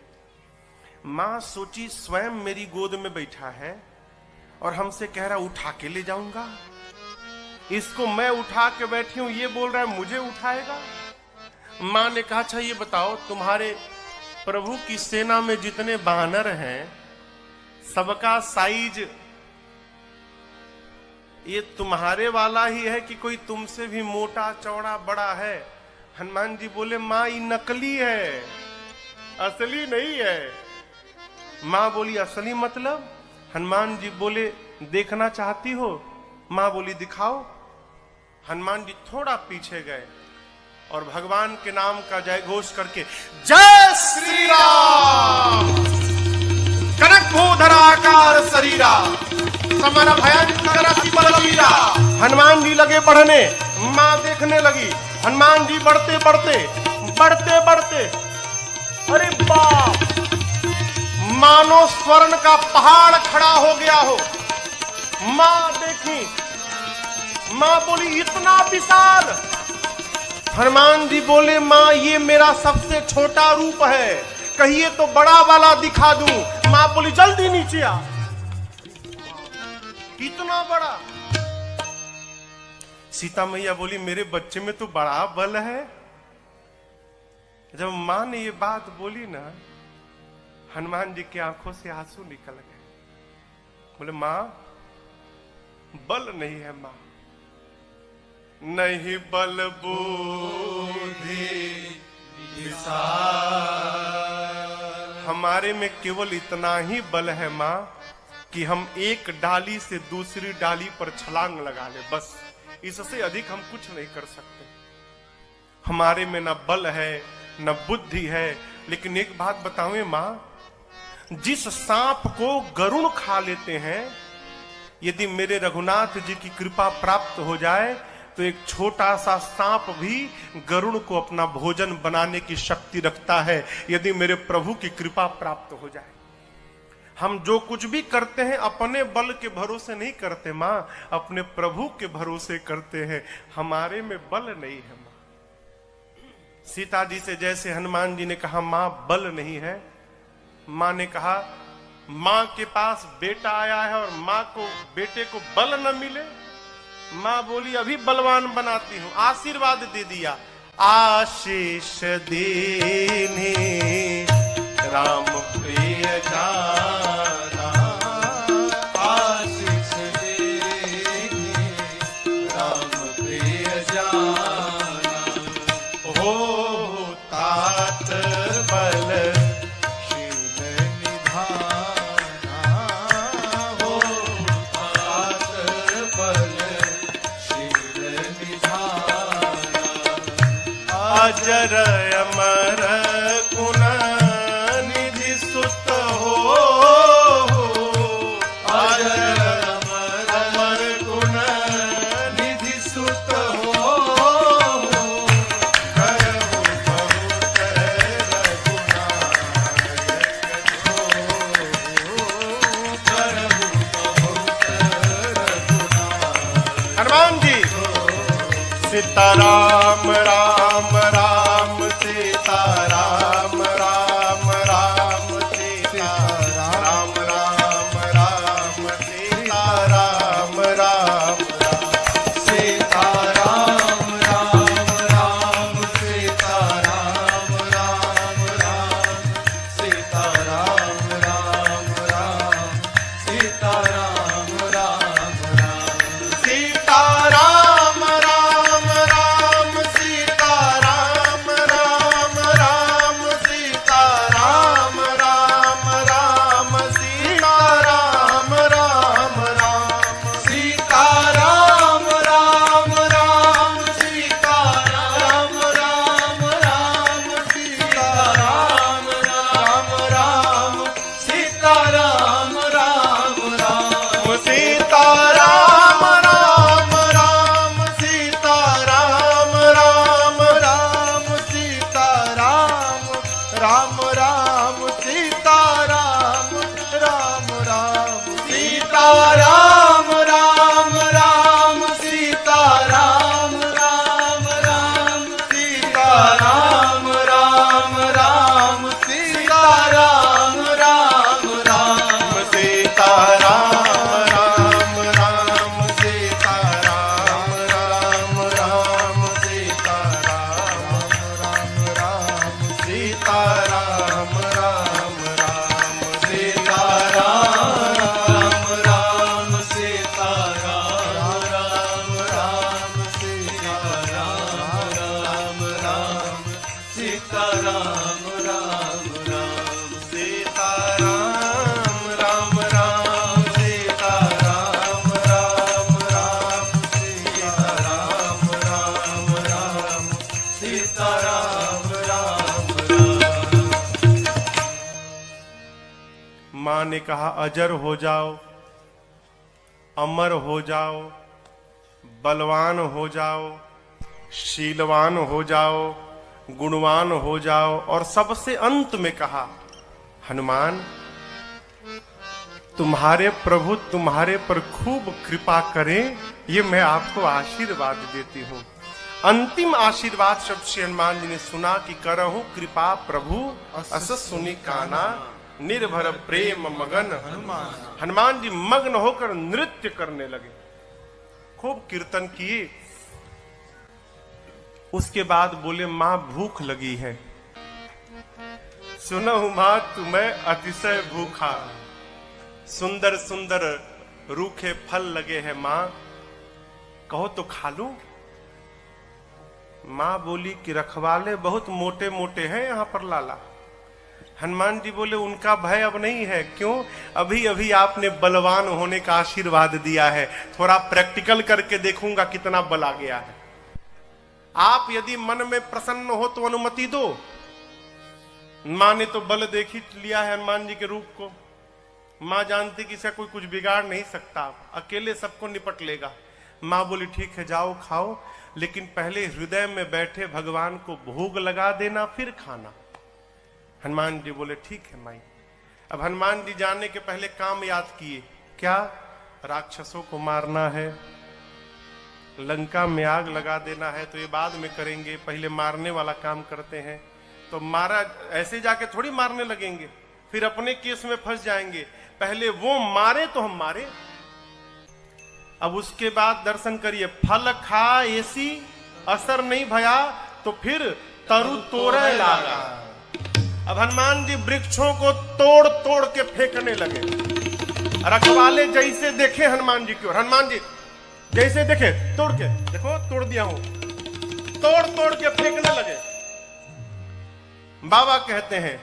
मां सोची स्वयं मेरी गोद में बैठा है और हमसे कह रहा उठा के ले जाऊंगा, इसको मैं उठा के बैठी हूं, ये बोल रहा है मुझे उठाएगा। मां ने कहा अच्छा ये बताओ, तुम्हारे प्रभु की सेना में जितने बानर हैं सबका साइज ये तुम्हारे वाला ही है कि कोई तुमसे भी मोटा चौड़ा बड़ा है? हनुमान जी बोले मां ये नकली है, असली नहीं है। मां बोली असली मतलब? हनुमान जी बोले देखना चाहती हो? मां बोली दिखाओ। हनुमान जी थोड़ा पीछे गए और भगवान के नाम का जय घोष करके जय श्री राम, कनक भूधराकार शरीरा, समर भयंकर अति बलवीरा। हनुमान जी लगे बढ़ने, मां देखने लगी। हनुमान जी बढ़ते बढ़ते बढ़ते बढ़ते, अरे बाप, मानो स्वर्ण का पहाड़ खड़ा हो गया हो। मां देखी, मां बोली इतना विशाल। हनुमान जी बोले मां ये मेरा सबसे छोटा रूप है, कहिए तो बड़ा वाला दिखा दूं। मां बोली जल्दी नीचे आ। इतना बड़ा। सीता मैया बोली मेरे बच्चे में तो बड़ा बल है। जब मां ने ये बात बोली ना, हनुमान जी की आंखों से आंसू निकल गए। बोले मां बल नहीं है मां, नहीं बल बुद्धि विशाल, हमारे में केवल इतना ही बल है मां कि हम एक डाली से दूसरी डाली पर छलांग लगा ले, बस इससे अधिक हम कुछ नहीं कर सकते। हमारे में न बल है न बुद्धि है। लेकिन एक बात बताऊं मां, जिस सांप को गरुड़ खा लेते हैं, यदि मेरे रघुनाथ जी की कृपा प्राप्त हो जाए तो एक छोटा सा सांप भी गरुड़ को अपना भोजन बनाने की शक्ति रखता है, यदि मेरे प्रभु की कृपा प्राप्त हो जाए। हम जो कुछ भी करते हैं अपने बल के भरोसे नहीं करते मां, अपने प्रभु के भरोसे करते हैं। हमारे में बल नहीं है मां। सीता जी से जैसे हनुमान जी ने कहा मां बल नहीं है, मां ने कहा मां के पास बेटा आया है और मां को बेटे को बल न मिले। मां बोली अभी बलवान बनाती हूं, आशीर्वाद दे दिया। आशीष देने राम प्रिय जाना, आशीष देने राम प्रिय जाना, हो तात बल शील निधाना, हो तात बल शील निधाना, अजर अमर गुण सीताराम राम राम सीताराम राम राम सीताराम राम राम सीताराम राम सीताराम राम राम सीताराम राम राम सीताराम राम राम सीताराम राम राम सीताराम सीताराम राम राम। मां ने कहा अजर हो जाओ, अमर हो जाओ, बलवान हो जाओ, शीलवान हो जाओ, गुणवान हो जाओ, और सबसे अंत में कहा हनुमान तुम्हारे प्रभु तुम्हारे पर खूब कृपा करें, ये मैं आपको आशीर्वाद देती हूं। अंतिम आशीर्वाद शब्द श्री हनुमान जी ने सुना कि करहु कृपा प्रभु अस सुनि काना, निर्भर प्रेम मगन हनुमान जी मग्न होकर नृत्य करने लगे, खूब कीर्तन किए। उसके बाद बोले मां भूख लगी है। सुनहु मां तुम्हें अतिशय भूखा, सुंदर सुंदर रूखे फल लगे हैं मां, कहो तो खा लूं। मां बोली कि रखवाले बहुत मोटे मोटे हैं यहां पर लाला। हनुमान जी बोले उनका भय अब नहीं है। क्यों? अभी अभी आपने बलवान होने का आशीर्वाद दिया है, थोड़ा प्रैक्टिकल करके देखूंगा कितना बल आ गया है। आप यदि मन में प्रसन्न हो तो अनुमति दो। मां ने तो बल देख ही लिया है हनुमान जी के रूप को। मां जानती कि इसे कोई कुछ बिगाड़ नहीं सकता, अकेले सबको निपट लेगा। मां बोली ठीक है जाओ खाओ, लेकिन पहले हृदय में बैठे भगवान को भोग लगा देना फिर खाना। हनुमान जी बोले ठीक है माई। अब हनुमान जी जाने के पहले काम याद किए। क्या? राक्षसों को मारना है, लंका में आग लगा देना है, तो ये बाद में करेंगे, पहले मारने वाला काम करते हैं। तो मारा ऐसे जाके थोड़ी मारने लगेंगे, फिर अपने केस में फंस जाएंगे। पहले वो मारे तो हम मारे। अब उसके बाद दर्शन करिए, फल खा ऐसी असर नहीं भया तो फिर तरु तोड़े लागा। अब हनुमान जी वृक्षों को तोड़ तोड़ के फेंकने लगे। रखवाले जैसे देखे हनुमान जी की ओर, हनुमान जी जैसे देखे तोड़ के, देखो तोड़ दिया हूं, तोड़ तोड़ के फेंकने लगे। बाबा कहते हैं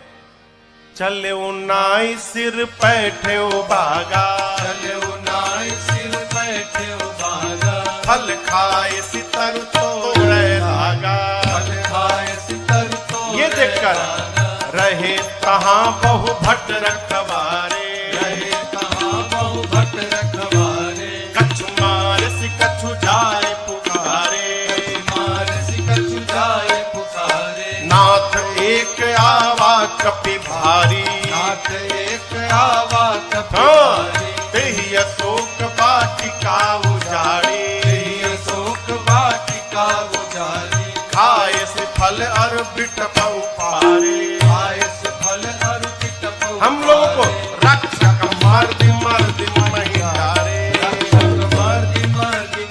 चले उनाई सिर पैठे बागा, चले उनाई सिर बैठे बागा, फल खाए सितर तोड़े लागा। फल खाए सितर तोड़े ये देखकर रहे कहां बहु भट्ट रखवारे, रहे कहां बहु भट्ट रखवारे। कछु मार सि कछु जाए पुकारे, मार सि कछु जाए पुकारे। नाथ एक आवा कपि भारी, नाथ एक आवा कपि हाँ, भारी। तेहि अशोक वाटिका उजाड़ी, तेहि अशोक वाटिका उजाड़ी। खाए से फल और बिटप पारे। खाए से फल और बिटप हम लोगों को रक्षक मर्द मर्द नहीं डारे, रक्षक मर्द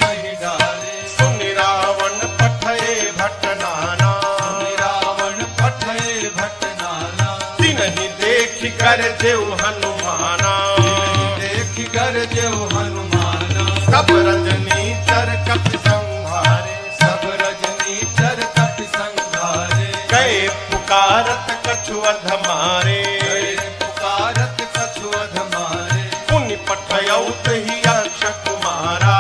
नहीं डारे। सुन रावण पठये भट्ट नाना, रावण पठये भट्ट नाना। तिन्हि देख कर देव हनुमाना, देख कर देव हनुमाना। सब रजनी चर कपि संहारे, सब रजनी चर कपि संहारे। गए पुकारत कछु अधमारे, पुकारत कछु अधमारे। पुनि पठयौ तहि अक्ष कुमारा।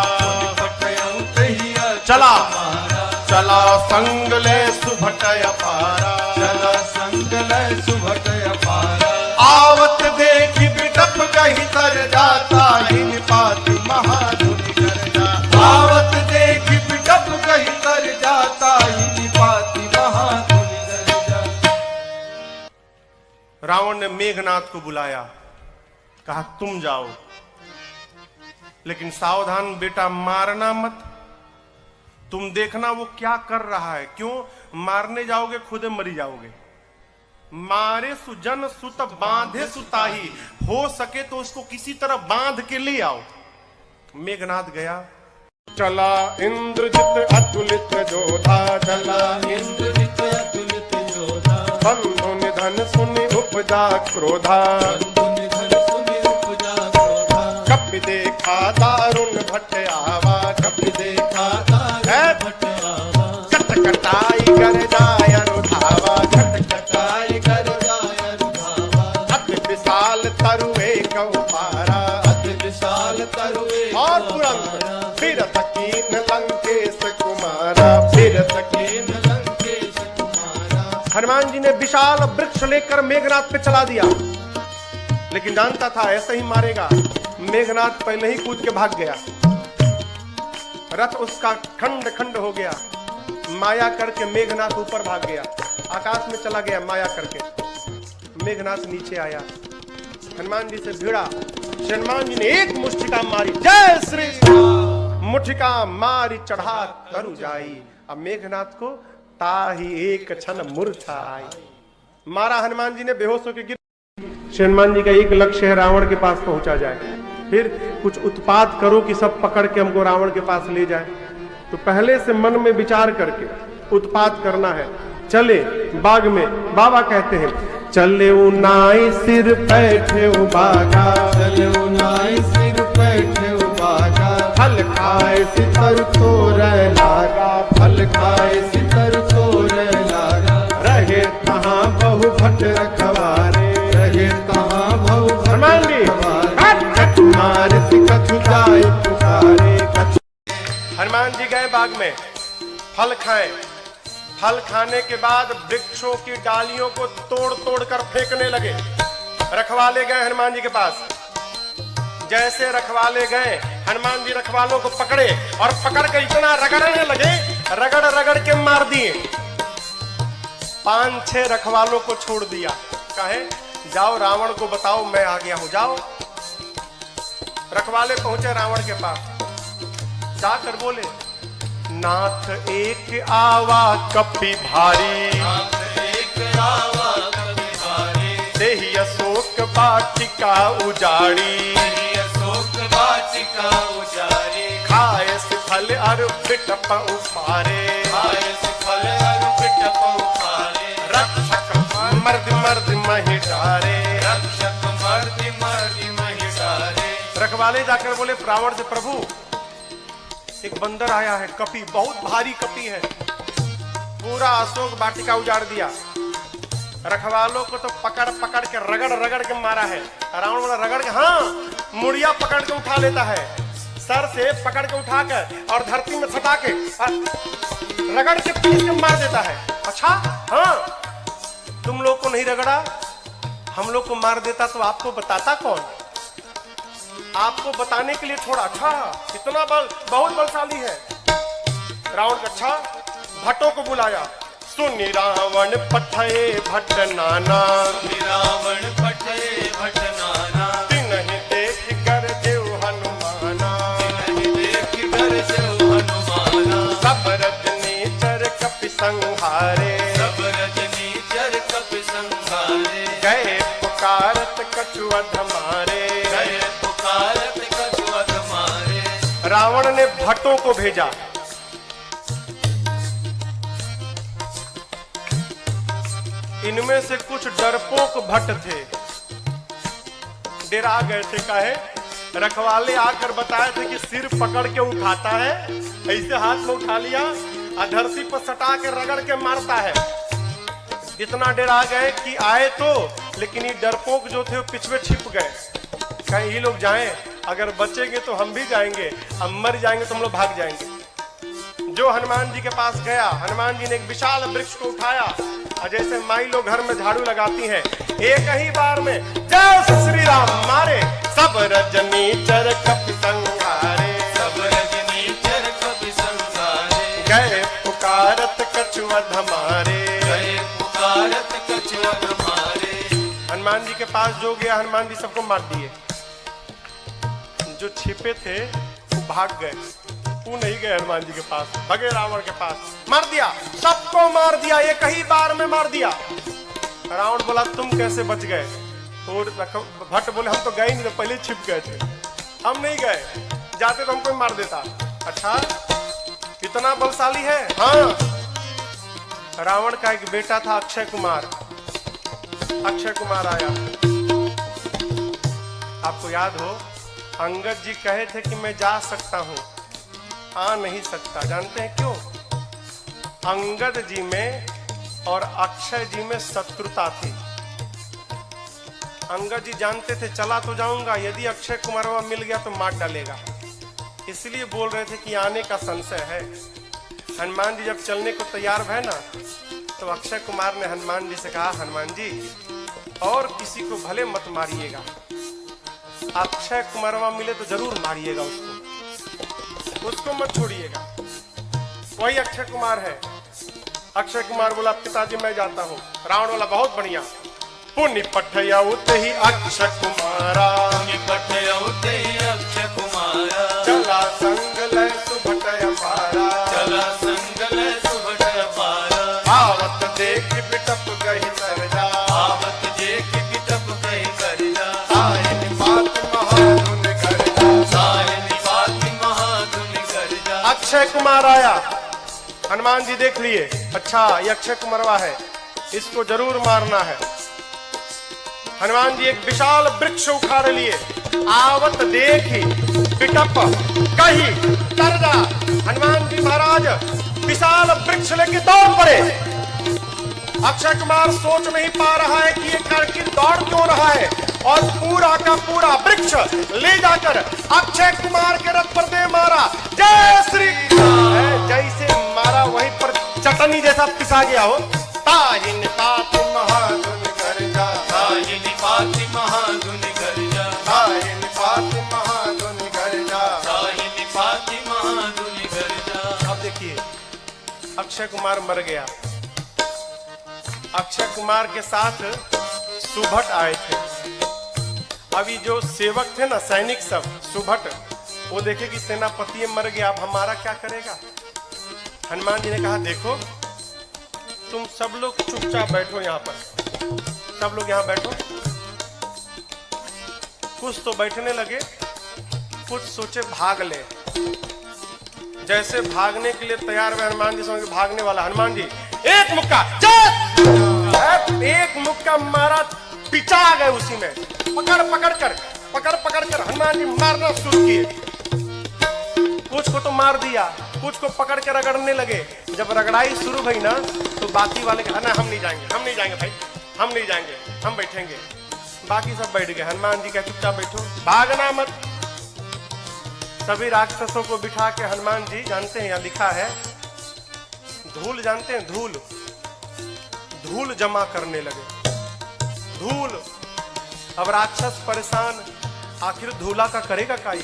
पठयौ तहि अक्ष चला कुमारा। चला संग ले सुभटय पारा, चला संग लय सुभटय पारा। आवत देख बिटप कहीं तर जाता, ही निपाति महाधुनि कर जाता। आवत देख बिटप कहीं तर जाता, ही निपाति महाधुनि कर जाता। रावण ने मेघनाथ को बुलाया, कहा तुम जाओ, लेकिन सावधान बेटा मारना मत। तुम देखना वो क्या कर रहा है। क्यों? मारने जाओगे खुद मरी जाओगे। मारे सुजन सुत बांधे सुताही, हो सके तो उसको किसी तरह बांध के ले आओ। मेघनाथ गया, चला इंद्रजित अतुलित जोधा, चला इंद्रजित अतुलित योधा। बंधु निधन सुनि उपजा क्रोधा, बंधु निधन सुनि उपजा क्रोधा। कपि देखा दारुण भट्ट आवा, कपि देखा दारुण भट्ट आवा। कटकटाई कर जाय अनुधावा, कटाई कर जाय रुधावा। अति विशाल तरुए कहु पारा, अति विशाल तरुए और तुरंत फिर तकीन लंकेश कुमारा, फिर तकीन कीन लंकेश हनुमान जी ने विशाल वृक्ष लेकर मेघनाथ पे चला दिया, लेकिन जानता था ऐसे ही मारेगा। मेघनाथ पहले ही कूद के भाग गया, रथ उसका खंड खंड हो गया। माया करके मेघनाथ ऊपर भाग गया, आकाश में चला गया माया करके। मेघनाथ नीचे आया, हनुमान जी से भिड़ा। हनुमान जी ने एक मुष्टिका मारी, जय श्री राम। मुठिका मारी चढ़ा तरु जाई। अब मेघनाथ को ताही एक क्षण मूर्छा आई। मारा हनुमान जी ने, बेहोश होकर गिर। हनुमान जी का एक लक्ष्य है, रावण के पास पहुंचा जाए। फिर कुछ उत्पात करो कि सब पकड़ के हमको रावण के पास ले जाए। तो पहले से मन में विचार करके उत्पात करना है। चले बाग में, बाबा कहते हैं चले नाई सिर बैठे बागा, चले नाई सिर बैठे बागा, फल खाए सितर तोरे लागा, फल खाए सितर तोरे लागा। रहे कहाँ बहु भट रखवारे, रहे कहाँ बहु हनुमान जी मारे कछु जाए पुकारे। हनुमान जी गए बाग में, फल खाए। फल खाने के बाद वृक्षों की डालियों को तोड़ तोड़ कर फेंकने लगे। रखवाले गए हनुमान जी के पास। जैसे रखवाले गए, हनुमान जी रखवालों को पकड़े और पकड़ कर इतना रगड़ने लगे, रगड़ रगड़ के मार दिए। 5-6 रखवालों को छोड़ दिया, कहे जाओ रावण को बताओ मैं आ गया हूं, जाओ। रखवाले पहुंचे रावण के पास, जाकर बोले नाथ एक आवा कपि भारी, नाथ एक आवा कपि भारी। देहि अशोक वाटिका उजाड़ी, देहि अशोक वाटिका उजाड़ी। खाए फल अर बिटप उफारे, खाए फल अर बिटप उफारे। रक्षक मर्द मर्द महि डारे, रक्षक मर्द मर्द महि डारे। रखवाले जाकर बोले रावण से प्रभु एक बंदर आया है, कपि, बहुत भारी कपि है, पूरा अशोक वाटिका उजाड़ दिया। रखवालों को तो पकड़ पकड़ के रगड़ रगड़ के मारा है। रावण बोला रगड़ के, हाँ, मुड़िया पकड़ के उठा लेता है, सर से पकड़ के उठाकर और धरती में सटा के रगड़ के पीस के मार देता है। अच्छा, हाँ, तुम लोग को नहीं रगड़ा, हम लोग को मार देता तो आपको बताता कौन? आपको बताने के लिए छोड़ा। अच्छा, इतना बल, बहुत बलशाली है रावण का। अच्छा, भट्टों को बुलाया। सुनि रावण पठये भट्ट नाना, रावण पठये भट्ट नाना। तिन्हि देख कर देव हनुमाना, तिन्हि देख कर देव हनुमाना। सब रजनीचर कपि संहारे, सब रजनीचर कपि संहारे। गए पुकारत कछु अधमारे, गए पुकारत कछु अधमारे। रावण ने भट्टों को भेजा। इनमें से कुछ डरपोक भट्ट थे, डरा गए थे। काहे? रखवाले आकर बताए थे कि सिर पकड़ के उठाता है, ऐसे हाथ में उठा लिया, धरती पर सटा के रगड़ के मारता है। इतना डरा गए कि आए तो, लेकिन ये डरपोक जो थे वो पिछवे छिप गए। कहीं ये लोग जाएं, अगर बचेंगे तो हम भी जाएंगे, अब मर जाएंगे तो हम लोग भाग जाएंगे। जो हनुमान जी के पास गया, हनुमान जी ने एक विशाल वृक्ष को उठाया और जैसे माई लोग घर में झाड़ू लगाती हैं, एक ही बार में जय श्री राम मारे। सब रजनीचर कपि संहारे, सब रजनीचर कपि संहारे। गए पुकारत कछु अधमारे, गए पुकारत कछु अधमारे। हनुमान जी के पास जो गया, हनुमान जी सबको मार दिए। जो छिपे थे वो भाग गए, वो नहीं गए हनुमान जी के पास, भगे रावण के पास, मार दिया, सबको मार दिया, एक ही बार में मार दिया। रावण बोला तुम कैसे बच गए? और भट्ट बोले हम तो गए नहीं, तो पहले छिप गए थे, हम नहीं गए, जाते तो हमको मार देता। अच्छा, इतना बलशाली है? हाँ। रावण का एक बेटा था अक्षय कुमार। अक्षय कुमार आया, आपको याद हो अंगद जी कहे थे कि मैं जा सकता हूं, आ नहीं सकता। जानते हैं क्यों? अंगद जी में और अक्षय जी में शत्रुता थी। अंगद जी जानते थे चला तो जाऊंगा, यदि अक्षय कुमार मिल गया तो मार डालेगा, इसलिए बोल रहे थे कि आने का संशय है। हनुमान जी जब चलने को तैयार है ना, तो अक्षय कुमार ने हनुमान जी से कहा, हनुमान जी और किसी को भले मत मारिएगा, अक्षय कुमारवा मिले तो जरूर मारिएगा उसको मत छोड़िएगा। वही अक्षय कुमार है। अक्षय कुमार बोला, पिताजी मैं जाता हूँ। रावण वाला, बहुत बढ़िया। पुण्य पठया उते ही अक्षय कुमारा, पुण्य पठया उते ही अक्षय कुमारा, चला संग लय सुभट अपारा, चला संग लय सुभट अपारा। आवत देख बिटप गही सरजा, आवत देख बिटप गही सरजा। साहिन बात महाधुन गर्जा, साहिन बात महाधुन गर्जा। अक्षय कुमार आया। हनुमान जी देख लिए, अच्छा ये अक्षय कुमारवा है, इसको जरूर मारना है। हनुमान जी एक विशाल वृक्ष उखाड़ लिए। आवत देखी बिटप कही सरजा। हनुमान जी महाराज विशाल वृक्ष लेके दौड़ पड़े। अक्षय कुमार सोच नहीं पा रहा है कि ये करके दौड़ क्यों रहा है, और पूरा का पूरा वृक्ष ले जाकर अक्षय कुमार के रथ पर दे मारा। जय श्री कृष्ण। जैसे मारा वहीं पर चटनी जैसा पिसा गया हो। ताहिन तात महाधुन गर्जा, ताहिन पाति महाधुन गर्जा, ताहिन तात महाधुन गर्जा। ताहिन पाति महाधुन गर्जा। अब देखिए अक्षय कुमार मर गया। अक्षय कुमार के साथ सुभट आए थे। अभी जो सेवक थे ना, सैनिक सब, सुभट, वो देखे कि सेनापति मर गया, अब हमारा क्या करेगा। हनुमान जी ने कहा, देखो तुम सब लोग चुपचाप बैठो यहाँ पर, सब लोग यहाँ बैठो। कुछ तो बैठने लगे, कुछ सोचे भाग ले। जैसे भागने के लिए तैयार हुए हनुमान जी, समझ भागने वाला। हनुमान जी एक मुक्का, एक मुक्का मारा, पिचा गए उसी में। पकड़ पकड़ कर हनुमान जी मारना शुरू किए। कुछ को तो मार दिया, कुछ को पकड़ के रगड़ने लगे। जब रगड़ाई शुरू हुई ना, तो बाकी वाले कहा, ना हम नहीं जाएंगे भाई, हम नहीं जाएंगे, हम बैठेंगे। बाकी सब बैठ गए। हनुमान जी का चुपचाप बैठो, भागना मत। सभी राक्षसों को बिठा के हनुमान जी, जानते हैं यहाँ लिखा है, धूल जानते हैं, धूल जमा करने लगे। धूल। अब राक्षस परेशान, आखिर धूला का करेगा काई,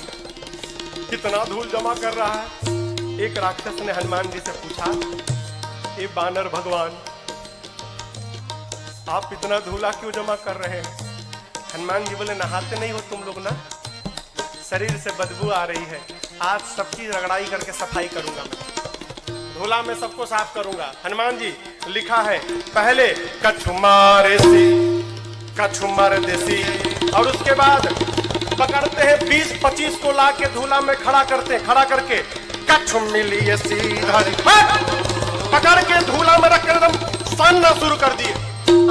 कितना धूल जमा कर रहा है। एक राक्षस ने हनुमान जी से पूछा, ये बानर भगवान, आप इतना धूला क्यों जमा कर रहे हैं। हनुमान जी बोले, नहाते नहीं हो तुम लोग ना, शरीर से बदबू आ रही है, आज सबकी रगड़ाई करके सफाई करूंगा मैं, धूला में सबको साफ करूंगा। हनुमान जी लिखा है, पहले कछु मार देसी, और उसके बाद पकड़ते हैं 20-25 को लाके धूला में खड़ा करके कछु मिली सीधा पकड़ के धूला में रख कर एकदम सानना शुरू कर दिए।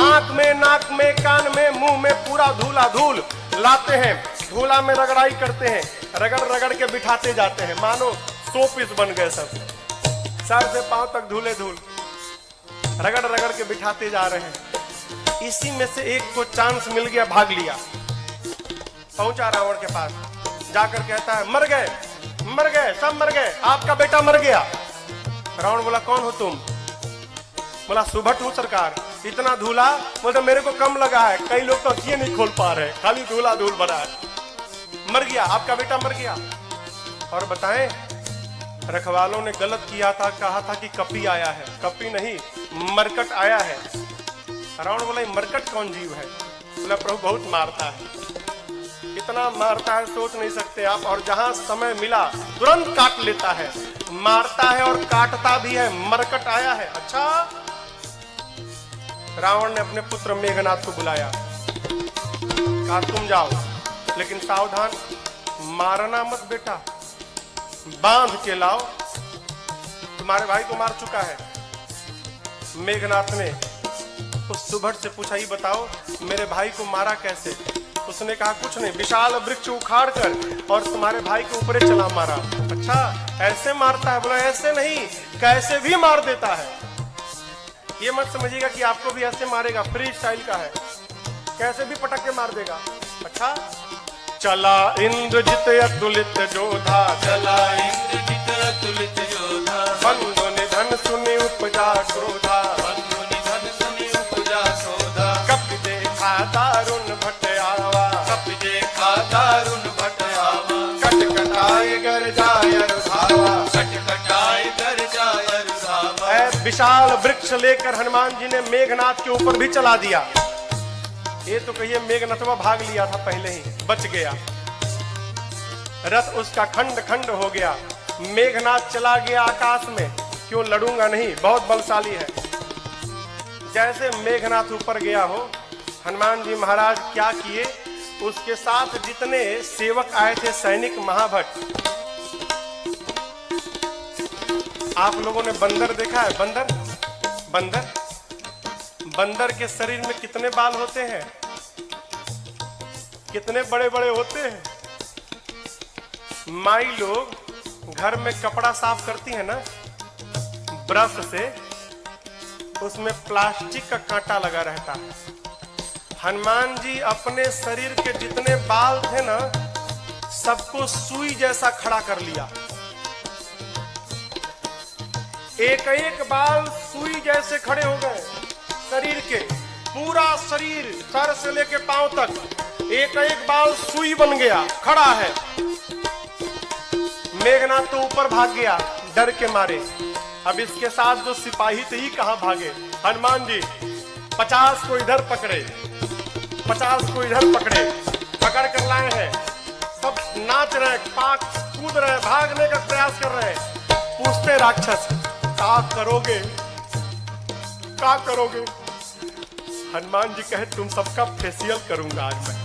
आंख में, नाक में, कान में, मुंह में पूरा धूल लाते हैं, धूला में रगड़ाई करते हैं, रगड़ के बिठाते जाते हैं, मानो 100 पीस बन गए सब, सर से पांव तक धूल, रगड़ के बिठाते जा रहे हैं। इसी में से एक को चांस मिल गया, भाग लिया, पहुंचा रावण के पास, जाकर कहता है, मर गए, सब मर गए, आपका बेटा मर गया। रावण बोला, कौन हो तुम। बोला, सुभट हूं सरकार। इतना धूला, बोलते मेरे को कम लगा है, कई लोग तो अखियां नहीं खोल पा रहे, खाली धूल भरा है। मर गया, आपका बेटा मर गया। और बताएं, रखवालों ने गलत किया था, कहा था कि कपी आया है, कपी नहीं, मरकट आया है। रावण बोला, मरकट कौन जीव है। बोला, प्रभु बहुत मारता है, इतना मारता है सोच नहीं सकते आप, और जहां समय मिला तुरंत काट लेता है, मारता है और काटता भी है, मरकट आया है। अच्छा। रावण ने अपने पुत्र मेघनाथ को बुलाया, कहा तुम जाओ, लेकिन सावधान, मारना मत बेटा, बांध के लाओ, तुम्हारे भाई को मार चुका है। मेघनाथ ने उस सुभट से पूछा, ये बताओ मेरे भाई को मारा कैसे। उसने कहा, कुछ नहीं, विशाल वृक्ष उखाड़ कर और तुम्हारे भाई के ऊपर चला मारा। अच्छा, ऐसे मारता है। बोला, ऐसे नहीं, कैसे भी मार देता है। ये मत समझिएगा कि आपको भी ऐसे मारेगा, फ्री स्टाइल का है, कैसे भी पटक के मार देगा। अच्छा। चला इंद्रजित अतुलित जोधा, चला इंद्रजित अतुलित जोधा, बंधु निधन सुनि उपजा क्रोधा, बंधु विशाल वृक्ष लेकर हनुमान जी ने मेघनाथ के ऊपर भी चला दिया। ये तो कहिए मेघनाथवा भाग लिया था पहले ही, बच गया। रथ उसका खंड खंड हो गया। मेघनाथ चला गया आकाश में। क्यों लड़ूंगा नहीं, बहुत बलशाली है। जैसे मेघनाथ ऊपर गया हो, हनुमान जी महाराज क्या किए, उसके साथ जितने सेवक आए थे सैनिक महाभट। आप लोगों ने बंदर देखा है? बंदर बंदर बंदर के शरीर में कितने बाल होते हैं, कितने बड़े बड़े होते हैं। माई लोग घर में कपड़ा साफ करती है ना ब्रश से, उसमें प्लास्टिक का कांटा लगा रहता है। हनुमान जी अपने शरीर के जितने बाल थे ना, सबको सुई जैसा खड़ा कर लिया। एक एक बाल सुई जैसे खड़े हो गए शरीर के। पूरा शरीर सर से लेके पांव तक एक एक बाल सुई बन गया, खड़ा है। मेघनाथ तो ऊपर भाग गया डर के मारे। अब इसके साथ जो सिपाही थे ही कहां भागे। हनुमान जी 50 को इधर पकड़े, 50 को इधर पकड़े, पकड़ कर लाए हैं। सब नाच रहे, पाक कूद रहे, भागने का प्रयास कर रहे हैं। पूछते राक्षस, क्या करोगे, क्या करोगे? हनुमान जी कहे, तुम सबका फेशियल करूंगा आज मैं,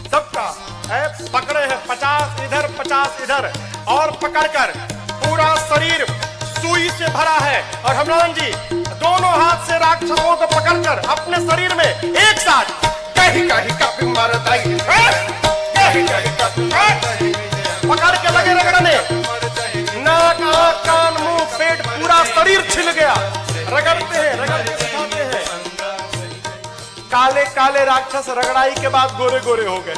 सबका है। पकड़े हैं 50 इधर 50 इधर, और पकड़कर पूरा शरीर सुई से भरा है। और हनुमान जी दोनों हाथ से राक्षसों को पकड़कर अपने शरीर में एक साथ कहीं कहीं कप मारताई, पकड़ के लगे रगड़ने। नाक आंख कान मुंह पेट पूरा शरीर छिल गया। रगड़ते हैं, रगड़ते दिखाते हैं। काले काले राक्षस रगड़ाई के बाद गोरे गोरे हो गए,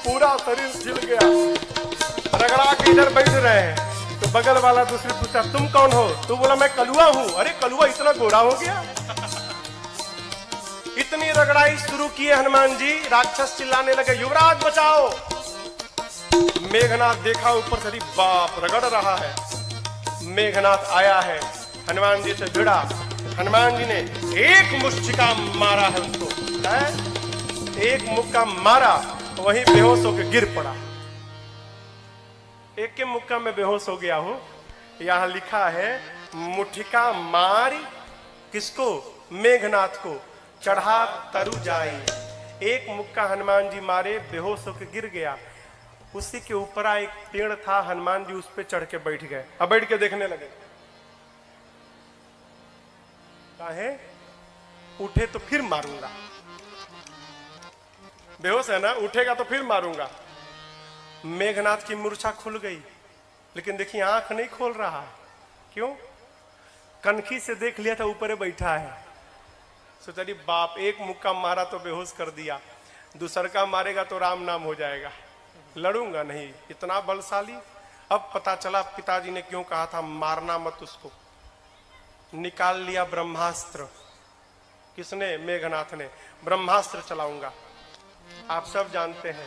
पूरा शरीर छिल गया। रगड़ा के इधर बैठ रहे हैं तो बगल वाला दूसरे पूछा, तुम कौन हो? तो बोला, मैं कलुआ हूं। अरे कलुआ इतना गोरा हो गया? इतनी रगड़ाई शुरू किए हनुमान जी। राक्षस चिल्लाने लगे, युवराज बचाओ। मेघनाथ देखा ऊपर से, बाप रगड़ रहा है। मेघनाथ आया है, हनुमान जी से भिड़ा। हनुमान जी ने एक मुष्टिका मारा है उसको, एक मुक्का मारा, वहीं बेहोश होकर गिर पड़ा। एक के मुक्का में बेहोश हो गया हो। यहां लिखा है, मुठिका मारी किसको? मेघनाथ को, चढ़ा तरु जाई। एक मुक्का हनुमान जी मारे, बेहोश होकर गिर गया। उसी के ऊपर एक पेड़ था, हनुमान जी उस पे चढ़ के बैठ गए। अब बैठ के देखने लगे। काहे? उठे तो फिर मारूंगा। बेहोश है ना, उठेगा तो फिर मारूंगा। मेघनाथ की मूर्छा खुल गई, लेकिन देखिए आंख नहीं खोल रहा। क्यों? कनखी से देख लिया था ऊपर बैठा है। सोचा, बाप एक मुक्का मारा तो बेहोश कर दिया, दूसर का मारेगा तो राम नाम हो जाएगा। लड़ूंगा नहीं, इतना बलशाली। अब पता चला पिताजी ने क्यों कहा था मारना मत उसको। निकाल लिया ब्रह्मास्त्र। किसने? मेघनाथ ने। ब्रह्मास्त्र चलाऊंगा। आप सब जानते हैं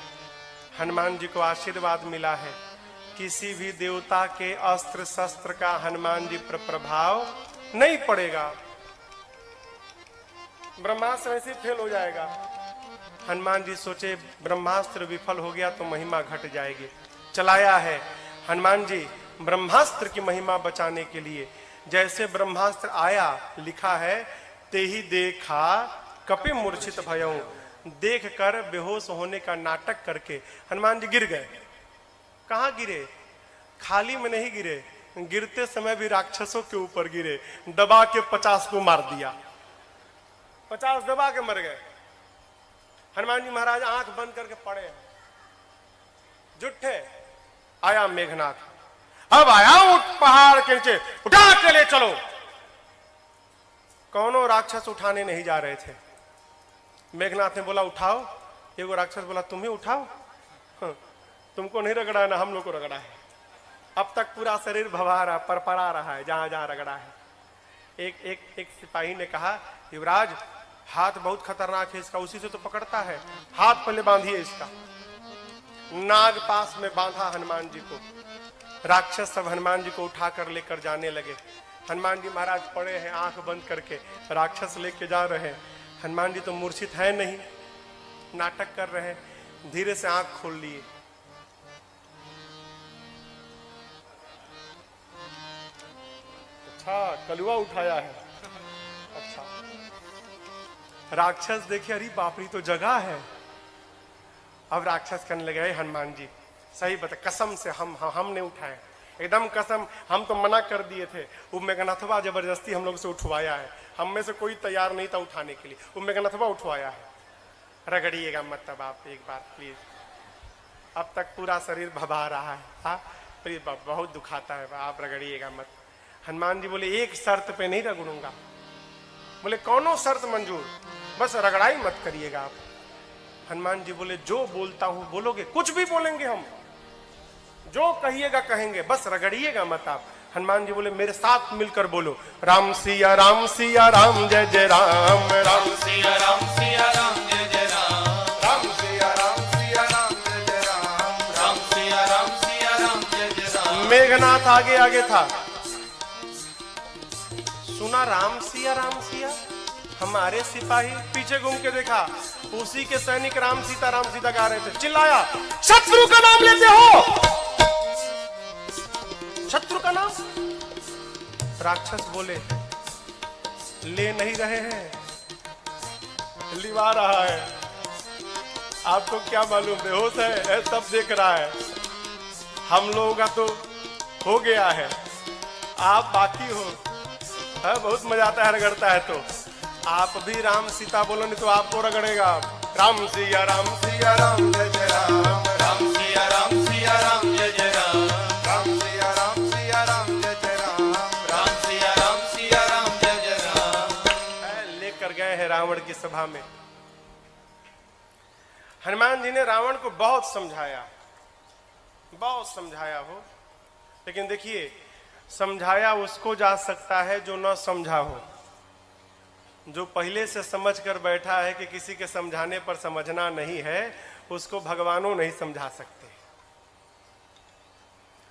हनुमान जी को आशीर्वाद मिला है, किसी भी देवता के अस्त्र शस्त्र का हनुमान जी पर प्रभाव नहीं पड़ेगा। ब्रह्मास्त्र ऐसे फेल हो जाएगा। हनुमान जी सोचे ब्रह्मास्त्र विफल हो गया तो महिमा घट जाएगी। चलाया है हनुमान जी ब्रह्मास्त्र की महिमा बचाने के लिए। जैसे ब्रह्मास्त्र आया, लिखा है, ते ही देखा कपि मूर्छित भयऊ। देख कर बेहोश होने का नाटक करके हनुमान जी गिर गए। कहां गिरे? खाली में नहीं गिरे, गिरते समय भी राक्षसों के ऊपर गिरे। दबा के 50 को मार दिया, 50 दबा के मर गए। हनुमान जी महाराज आंख बंद करके पड़े, जुट्ठे। आया मेघनाथ, अब आया उठ पहाड़ के नीचे, उठा के ले चलो। कौनों राक्षस उठाने नहीं जा रहे थे। मेघनाथ ने बोला उठाओ। एगो राक्षस बोला तुम ही उठाओ। तुमको नहीं रगड़ा है ना, हम लोग को रगड़ा है। अब तक पूरा शरीर भवा रहा, परपरा रहा है जहां जहां रगड़ा है। एक सिपाही ने कहा, युवराज हाथ बहुत खतरनाक है इसका, उसी से तो पकड़ता है, हाथ पहले बांधिए इसका। नाग पास में बांधा हनुमान जी को। राक्षस सब हनुमान जी को उठाकर लेकर जाने लगे। हनुमान जी महाराज पड़े हैं आंख बंद करके, राक्षस लेके जा रहे हैं। हनुमान जी तो मूर्छित है नहीं, नाटक कर रहे हैं। धीरे से आंख खोल लिए, अच्छा कलुआ उठाया है। अच्छा राक्षस देखे, अरे बाप रे तो जगह है। अब राक्षस कहने लगे, हनुमान जी सही बता, कसम से हमने उठाए, एकदम कसम, हम तो मना कर दिए थे। वो मेघनाथवा जबरदस्ती हम लोग से उठवाया है, हम में से कोई तैयार नहीं था उठाने के लिए, वो मेघनाथवा उठवाया है। रगड़िएगा मत तब आप एक बार प्लीज, अब तक पूरा शरीर भभा रहा है। हाँ प्लीज, बहुत दुखाता है, आप रगड़िएगा मत। हनुमान जी बोले, एक शर्त पे नहीं रगड़ूंगा। बोले कौनो शर्त मंजूर, बस रगड़ाई मत करिएगा आप। हनुमान जी बोले, जो बोलता हूं बोलोगे, कुछ भी बोलेंगे हम, जो कहिएगा कहेंगे, बस रगड़िएगा मत आप। हनुमान जी बोले, मेरे साथ मिलकर बोलो, राम सिया राम सिया राम जय जय राम, राम सिया राम सिया राम जय जय राम, राम सिया राम सिया राम जय जय राम, राम सिया राम सिया राम जय जय राम। मेघनाथ आगे आगे था, सुना राम सिया हमारे सिपाही, पीछे घूम के देखा, उसी के सैनिक राम सीता गा रहे थे। चिल्लाया, शत्रु का नाम लेते हो, शत्रु का नाम। राक्षस बोले, ले नहीं रहे हैं, लिवा रहा है। आपको क्या मालूम, बेहोश है, सब देख रहा है। हम लोगों का तो हो गया है, आप बाकी हो। है, बहुत मजा आता है रगड़ता है तो। आप भी राम सीता बोलो, नहीं तो आपको रगड़ेगा। राम सिया राम जय जय राम, राम सिया राम जय जय राम, राम सिया राम जय जय राम, राम सिया राम जय जय राम। लेकर गए हैं रावण की सभा में। हनुमान जी ने रावण को बहुत समझाया हो, लेकिन देखिए, समझाया उसको जा सकता है जो न समझा हो। जो पहले से समझ कर बैठा है कि किसी के समझाने पर समझना नहीं है, उसको भगवानों नहीं समझा सकते।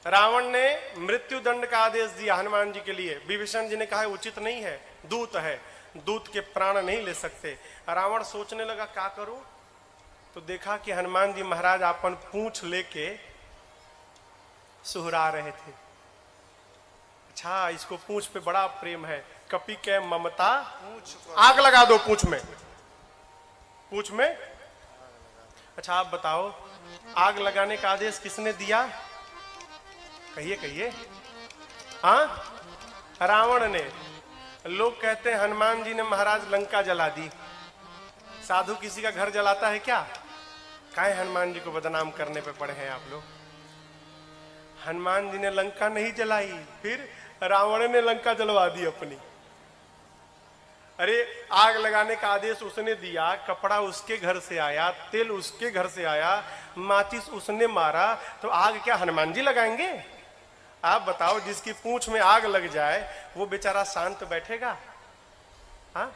रावण ने मृत्यु दंड का आदेश दिया हनुमान जी के लिए। विभीषण जी ने कहा उचित नहीं है, दूत है, दूत के प्राण नहीं ले सकते। रावण सोचने लगा क्या करूं, तो देखा कि हनुमान जी महाराज अपन पूंछ लेके सुहरा रहे थे। अच्छा, इसको पूंछ पे बड़ा प्रेम है, कपि के ममता, आग लगा दो पूंछ में। अच्छा आप बताओ, आग लगाने का आदेश किसने दिया? कहिए। हाँ, रावण ने। लोग कहते हैं हनुमान जी ने महाराज लंका जला दी। साधु किसी का घर जलाता है क्या? काहे हनुमान जी को बदनाम करने पे पड़े हैं आप लोग। हनुमान जी ने लंका नहीं जलाई, फिर रावण ने लंका जलवा दी अपनी। अरे आग लगाने का आदेश उसने दिया, कपड़ा उसके घर से आया, तेल उसके घर से आया, माचिस उसने मारा, तो आग क्या हनुमान जी लगाएंगे? आप बताओ, जिसकी पूंछ में आग लग जाए वो बेचारा शांत बैठेगा? हाँ,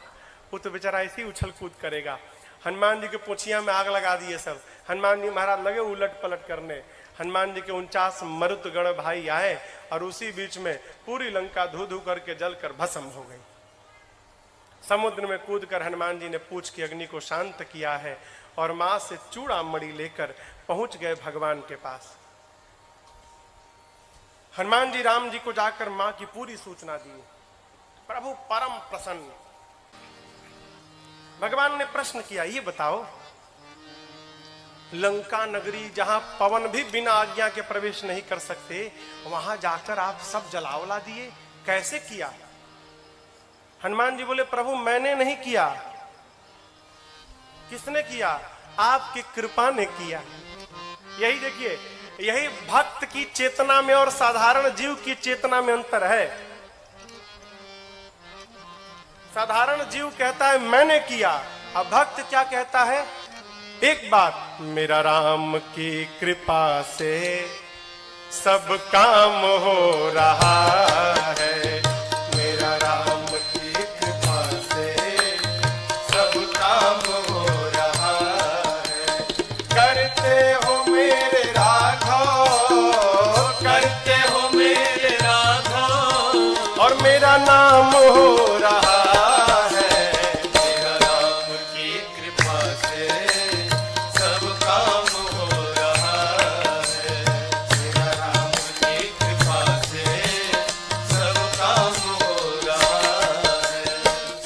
वो तो बेचारा ऐसे ही उछल कूद करेगा। हनुमान जी के पूंछिया में आग लगा दिए सब। हनुमान जी महाराज लगे उलट पलट करने। हनुमान जी के 49 मरुत गण भाई आए और उसी बीच में पूरी लंका धू धू करके जलकर भस्म हो गई। समुद्र में कूदकर हनुमान जी ने पूंछ की अग्नि को शांत किया है और मां से चूड़ा मणि लेकर पहुंच गए भगवान के पास। हनुमान जी राम जी को जाकर मां की पूरी सूचना दी। प्रभु परम प्रसन्न। भगवान ने प्रश्न किया, ये बताओ, लंका नगरी जहां पवन भी बिना आज्ञा के प्रवेश नहीं कर सकते, वहां जाकर आप सब जलावला दिए, कैसे किया? हनुमान जी बोले, प्रभु मैंने नहीं किया। किसने किया? आपकी कृपा ने किया। यही देखिए, यही भक्त की चेतना में और साधारण जीव की चेतना में अंतर है। साधारण जीव कहता है मैंने किया, अब भक्त क्या कहता है? एक बात, मेरा राम की कृपा से सब काम हो रहा है, मेरा राम की कृपा से सब काम हो रहा है। करते हो मेरे राघव, करते हो मेरे राघव, और मेरा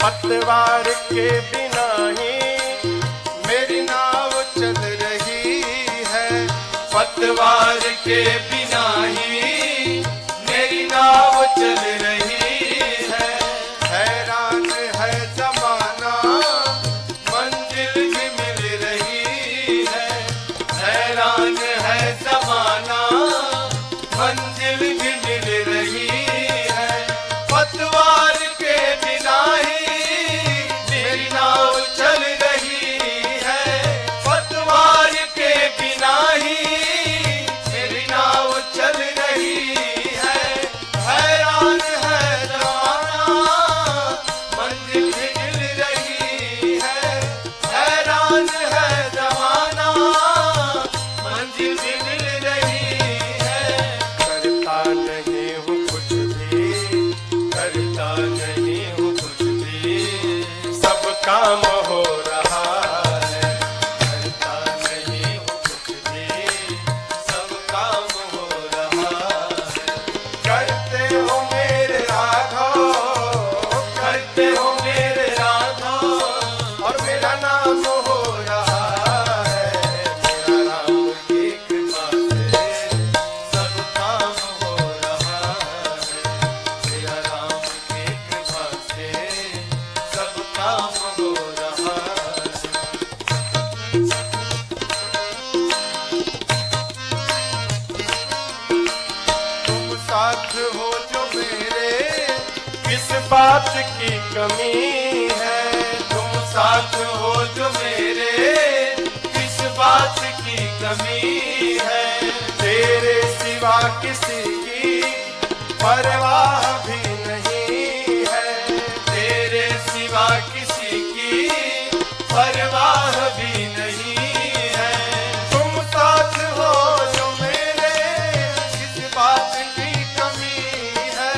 पतवार के बिना ही मेरी नाव चल रही है, पतवार के बिना ही मेरी नाव चल रही है। हैरान है जमाना मंजिल भी मिल रही है, हैरान है जमाना मंजिल भी मिल रही है। पतवार के बिना ही मेरी नाव चल रही है, पतवार के बिना ही मेरी नाव चल रही है। हैरान है जमाना मंजिल भी मिल रही है, हैरान है जमाना मंजिल भी मिल रही है। करता नहीं हूँ कुछ भी, करता नहीं हूँ कुछ भी, सब काम हो रहा है। करता नहीं हूँ कुछ भी, सब काम हो रहा है। करते हो मेरे राघव, करते हो मेरे राघव, और मेरा नाम हो रहा है। मेरा राम की कृपा से सब काम हो रहा है। मेरा राम की कृपा से सब काम हो रहा है। तुम साथ हो जो मेरे, किस बात की कमी है। तुम साथ हो जो मेरे, किस बात की कमी है। तेरे सिवा किसी की परवाह भी नहीं है। तेरे सिवा किसी की परवाह भी नहीं है। तुम साथ हो जो मेरे, किस बात की कमी है।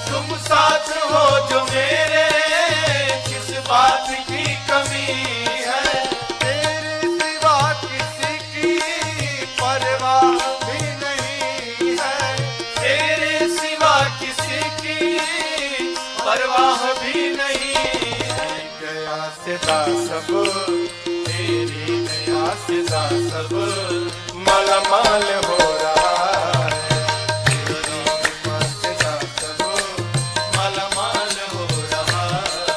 तुम साथ हो जो मेरे, किस बात की कमी है। तेरे सिवा किसी की परवाह भी नहीं है। तेरे सिवा किसी की परवाह भी नहीं है। गया सिदा सब, तेरी दया से सब मालामाल हो रहा है। तेरी कृपा से सब मालामाल हो रहा है।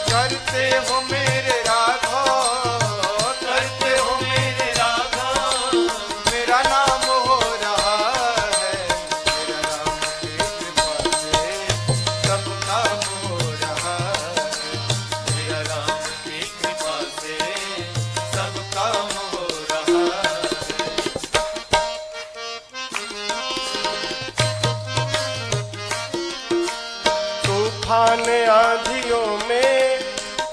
करते हो मेरे राघव, करते हो मेरे राघव, मेरा नाम हो रहा है। मेरा नाम की कृपा से सब काम हो रहा है। मेरा राम की कृपा से सब काम हो रहा है। तूफान आंधियों में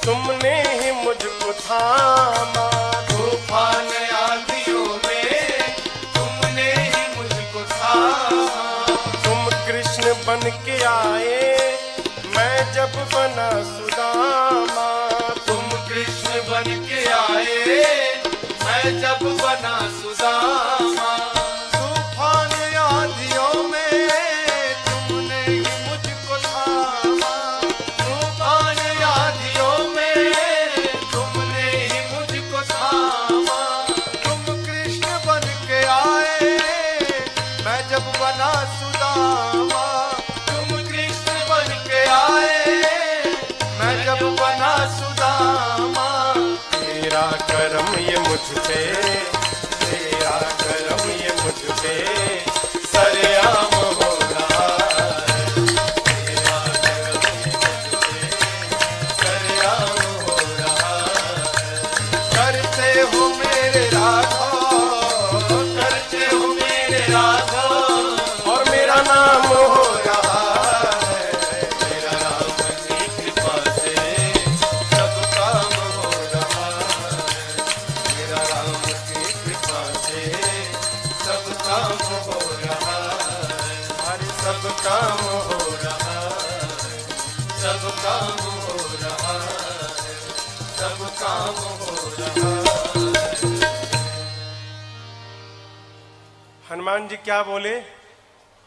तुमने ही मुझको थामा। तूफान आंधियों में तुमने ही मुझको थामा। तुम कृष्ण बन के आए, मैं जब बना सुदामा। तुम कृष्ण बन के आए, मैं जब बना सुदामा। तूफान आंधियों में तुमने ही मुझको थामा। तूफान आंधियों में तुमने ही मुझको थामा। तुम कृष्ण बन के आए, मैं जब बना सुदामा। तुम कृष्ण बन के आए, मैं जब बना सुदामा। तेरा करम ये मुझ पे, तेरा करम ये मुझ पे सरेआम हो रहा है। तेरा करम ये मुझ पे सरेआम हो रहा है। करते हो मेरे राघव, करते हो मेरे राघव, और मेरा नाम हो रहा है। मेरा राम की कृपा से सब काम हो रहा है। मेरा राम की कृपा से सब काम हो रहा है। हर सब काम हो रहा है, सब काम हो रहा है, सब काम हो रहा है। हनुमान जी क्या बोले?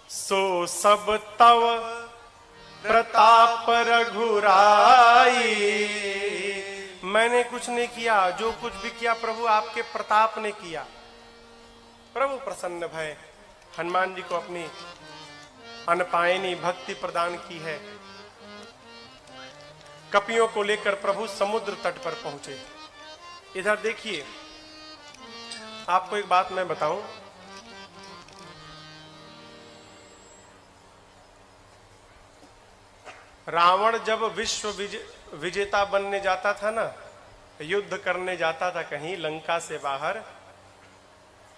सो सब तव प्रताप रघुराई। मैंने कुछ नहीं किया, जो कुछ भी किया प्रभु आपके प्रताप ने किया। प्रभु प्रसन्न भय हनुमान जी को अपनी अनपायनी भक्ति प्रदान की है। कपियों को लेकर प्रभु समुद्र तट पर पहुंचे। इधर देखिए, आपको एक बात मैं बताऊं, रावण जब विश्व विजेता बनने जाता था ना, युद्ध करने जाता था कहीं लंका से बाहर,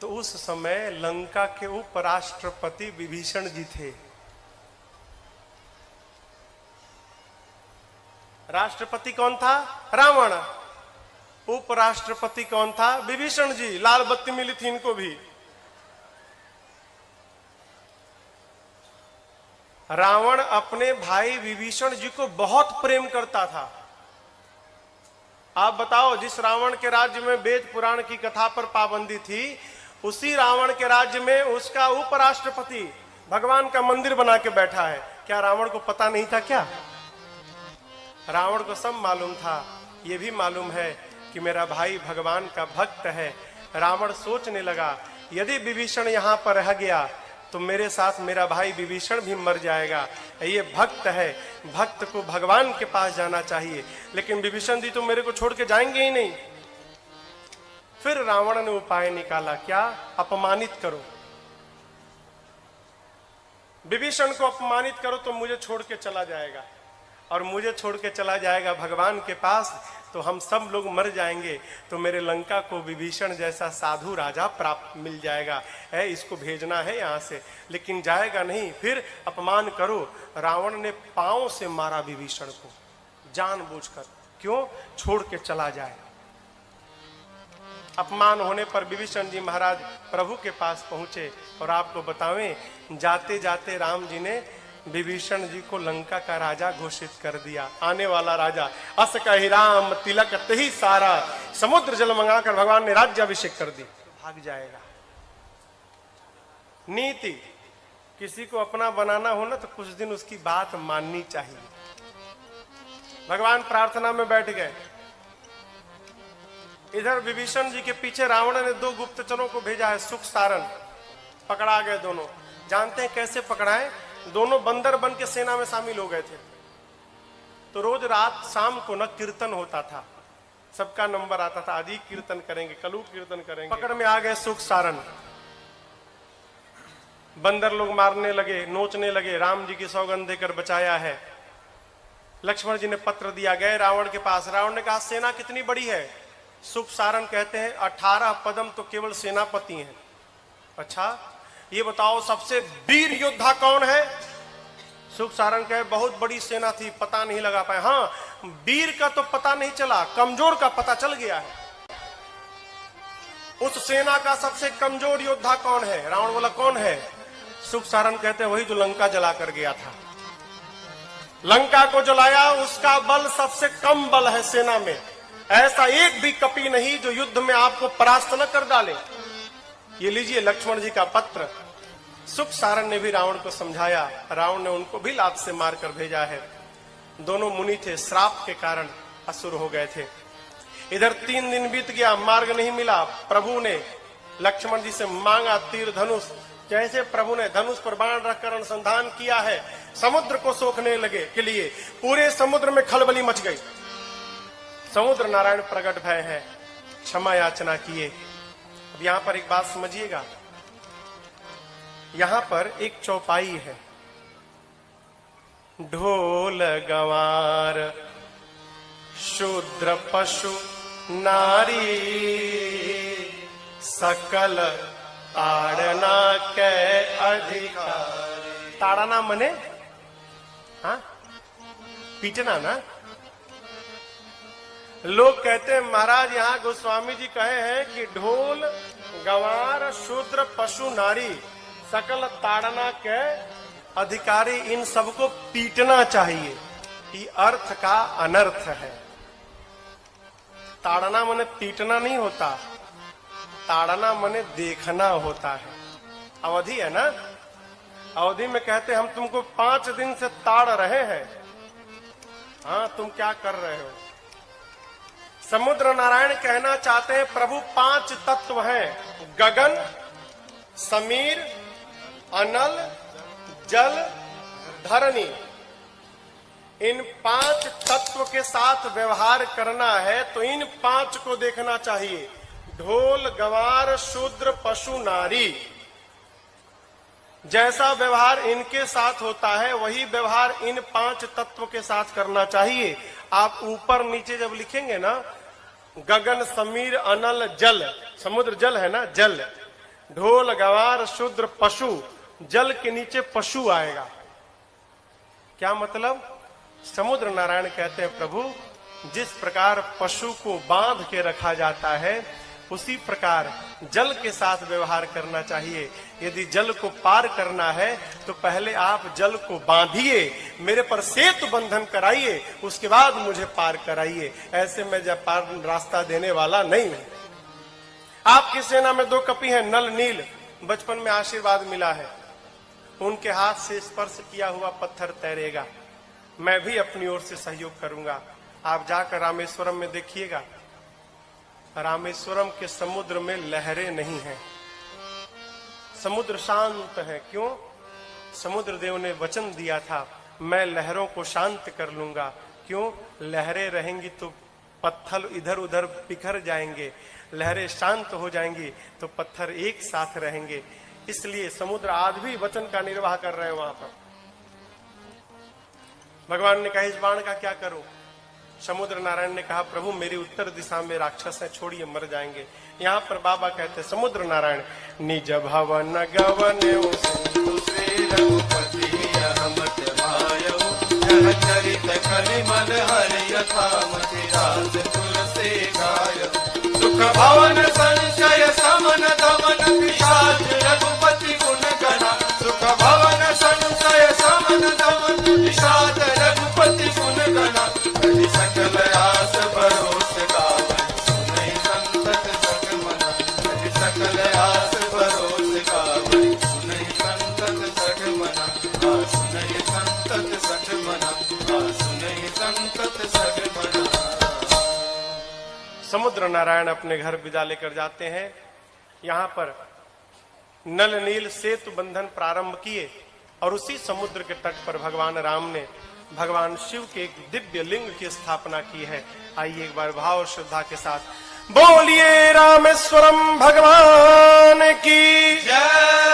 तो उस समय लंका के उपराष्ट्रपति विभीषण जी थे। राष्ट्रपति कौन था? रावण। उपराष्ट्रपति कौन था? विभीषण जी। लाल बत्ती मिली थी इनको भी। रावण अपने भाई विभीषण जी को बहुत प्रेम करता था। आप बताओ, जिस रावण के राज्य में वेद पुराण की कथा पर पाबंदी थी, उसी रावण के राज्य में उसका उपराष्ट्रपति भगवान का मंदिर बना के बैठा है। क्या रावण को पता नहीं था क्या? रावण को सब मालूम था। यह भी मालूम है कि मेरा भाई भगवान का भक्त है। रावण सोचने लगा, यदि विभीषण यहां पर रह गया तो मेरे साथ मेरा भाई विभीषण भी मर जाएगा। ये भक्त है, भक्त को भगवान के पास जाना चाहिए, लेकिन विभीषण जी तो मेरे को छोड़ के जाएंगे ही नहीं। फिर रावण ने उपाय निकाला, क्या? अपमानित करो, विभीषण को अपमानित करो तो मुझे छोड़ के चला जाएगा, और मुझे छोड़ के चला जाएगा भगवान के पास तो हम सब लोग मर जाएंगे, तो मेरे लंका को विभीषण जैसा साधु राजा प्राप्त मिल जाएगा। है, इसको भेजना है यहां से, लेकिन जाएगा नहीं। फिर अपमान करो। रावण ने पांव से मारा विभीषण को जानबूझकर। क्यों? छोड़ के चला जाए। अपमान होने पर विभीषण जी महाराज प्रभु के पास पहुंचे, और आपको बतावें, जाते जाते राम जी ने विभीषण जी को लंका का राजा घोषित कर दिया। आने वाला राजा। अस कहि राम तिलक तही सारा, समुद्र जल मंगाकर भगवान ने राज्याभिषेक कर दी। भाग जाएगा। नीति, किसी को अपना बनाना हो ना तो कुछ दिन उसकी बात माननी चाहिए। भगवान प्रार्थना में बैठ गए। इधर विभीषण जी के पीछे रावण ने 2 गुप्तचरों को भेजा है, सुख सारन। पकड़ा गए दोनों। जानते हैं कैसे पकड़ाए? दोनों बंदर बन के सेना में शामिल हो गए थे। तो रोज रात शाम को न कीर्तन होता था, सबका नंबर आता था, आदि कीर्तन करेंगे, कलू कीर्तन करेंगे। पकड़ में आ गए सुख सारन। बंदर लोग मारने लगे, नोचने लगे। राम जी की सौगंध देकर बचाया है। लक्ष्मण जी ने पत्र दिया, गए रावण के पास। रावण ने कहा, सेना कितनी बड़ी है? सुख सारन कहते हैं 18 पदम तो केवल सेनापति हैं। अच्छा, ये बताओ सबसे वीर योद्धा कौन है? सुख सारन कहे, बहुत बड़ी सेना थी, पता नहीं लगा पाए। हाँ, वीर का तो पता नहीं चला, कमजोर का पता चल गया है। उस सेना का सबसे कमजोर योद्धा कौन है? रावण बोला, कौन है? सुख सारन कहते हैं, वही जो लंका जला कर गया था। लंका को जलाया, उसका बल सबसे कम बल है सेना में। ऐसा एक भी कपि नहीं जो युद्ध में आपको परास्त न कर डाले। ये लीजिए लक्ष्मण जी का पत्र। सुख सारन ने भी रावण को समझाया। रावण ने उनको भी लात से मारकर भेजा है। दोनों मुनि थे, श्राप के कारण असुर हो गए थे। इधर 3 दिन बीत गया, मार्ग नहीं मिला। प्रभु ने लक्ष्मण जी से मांगा तीर धनुष। जैसे प्रभु ने धनुष पर बाण रखकर अनुसंधान किया है, समुद्र को सोखने लगे के लिए पूरे समुद्र में खलबली मच गई। समुद्र नारायण प्रकट भय है, क्षमा याचना किए। अब यहां पर एक बात समझिएगा, यहां पर एक चौपाई है। ढोल गंवार शूद्र पशु नारी, सकल ताड़ना के अधिकारी। ताड़ना मने हाँ पीटना ना। लोग कहते हैं महाराज यहाँ गोस्वामी जी कहे हैं कि ढोल गंवार शूद्र पशु नारी सकल ताड़ना के अधिकारी, इन सबको पीटना चाहिए। ये अर्थ का अनर्थ है। ताड़ना मने पीटना नहीं होता, ताड़ना मने देखना होता है। अवधि है ना, अवधि में कहते हम तुमको 5 दिन से ताड़ रहे हैं, हाँ तुम क्या कर रहे हो। समुद्र नारायण कहना चाहते हैं प्रभु 5 तत्व हैं, गगन, समीर, अनल, जल, धरणी। इन 5 तत्व के साथ व्यवहार करना है तो इन 5 को देखना चाहिए। ढोल, गंवार, शूद्र, पशु, नारी। जैसा व्यवहार इनके साथ होता है वही व्यवहार इन 5 तत्व के साथ करना चाहिए। आप ऊपर नीचे जब लिखेंगे ना, गगन, समीर, अनल, जल, समुद्र जल है ना, जल, ढोल, गंवार, शूद्र, पशु, जल के नीचे पशु आएगा। क्या मतलब? समुद्र नारायण कहते हैं प्रभु जिस प्रकार पशु को बांध के रखा जाता है उसी प्रकार जल के साथ व्यवहार करना चाहिए। यदि जल को पार करना है तो पहले आप जल को बांधिए, मेरे पर सेतु बंधन कराइए, उसके बाद मुझे पार कराइए। ऐसे मैं जब पार रास्ता देने वाला नहीं हूं। आपकी सेना में 2 कपि हैं, नल, नील, बचपन में आशीर्वाद मिला है, उनके हाथ से स्पर्श किया हुआ पत्थर तैरेगा। मैं भी अपनी ओर से सहयोग करूंगा। आप जाकर रामेश्वरम में देखिएगा, रामेश्वरम के समुद्र में लहरें नहीं हैं, समुद्र शांत है। क्यों? समुद्र देव ने वचन दिया था मैं लहरों को शांत कर लूंगा। क्यों? लहरें रहेंगी तो पत्थर इधर उधर बिखर जाएंगे, लहरें शांत हो जाएंगी तो पत्थर एक साथ रहेंगे। इसलिए समुद्र आज भी वचन का निर्वाह कर रहे हैं वहां पर। भगवान ने कहा इस बाण का क्या करूं? समुद्र नारायण ने कहा प्रभु मेरी उत्तर दिशा में राक्षस है, छोड़िए मर जाएंगे। यहाँ पर बाबा कहते समुद्र नारायण निज भवन गवन श्री रघुपति अहमत मायऊ, यह चरित कलिमल हरि यथामति राज तुलसी गायऊ। सुख भवन संचय समन दमन पिशाच रघुपति गुण गणा, सुख भवन संचय समन दमन पिशाच रघुपति गुण गणा। हरि सकल आस भरोस गावै, सुनै संतत सठ मना, हरि सकल आस भरोस गावै, सुनै संतत सठ मना, सुनै संतत सठ मना, सुनै संतत सठ मना। समुद्र नारायण अपने घर विदा लेकर जाते हैं। यहाँ पर नल नील सेतु बंधन प्रारंभ किए और उसी समुद्र के तट पर भगवान राम ने भगवान शिव के एक दिव्य लिंग की स्थापना की है। आइए एक बार भाव और श्रद्धा के साथ बोलिए रामेश्वरम भगवान की जय।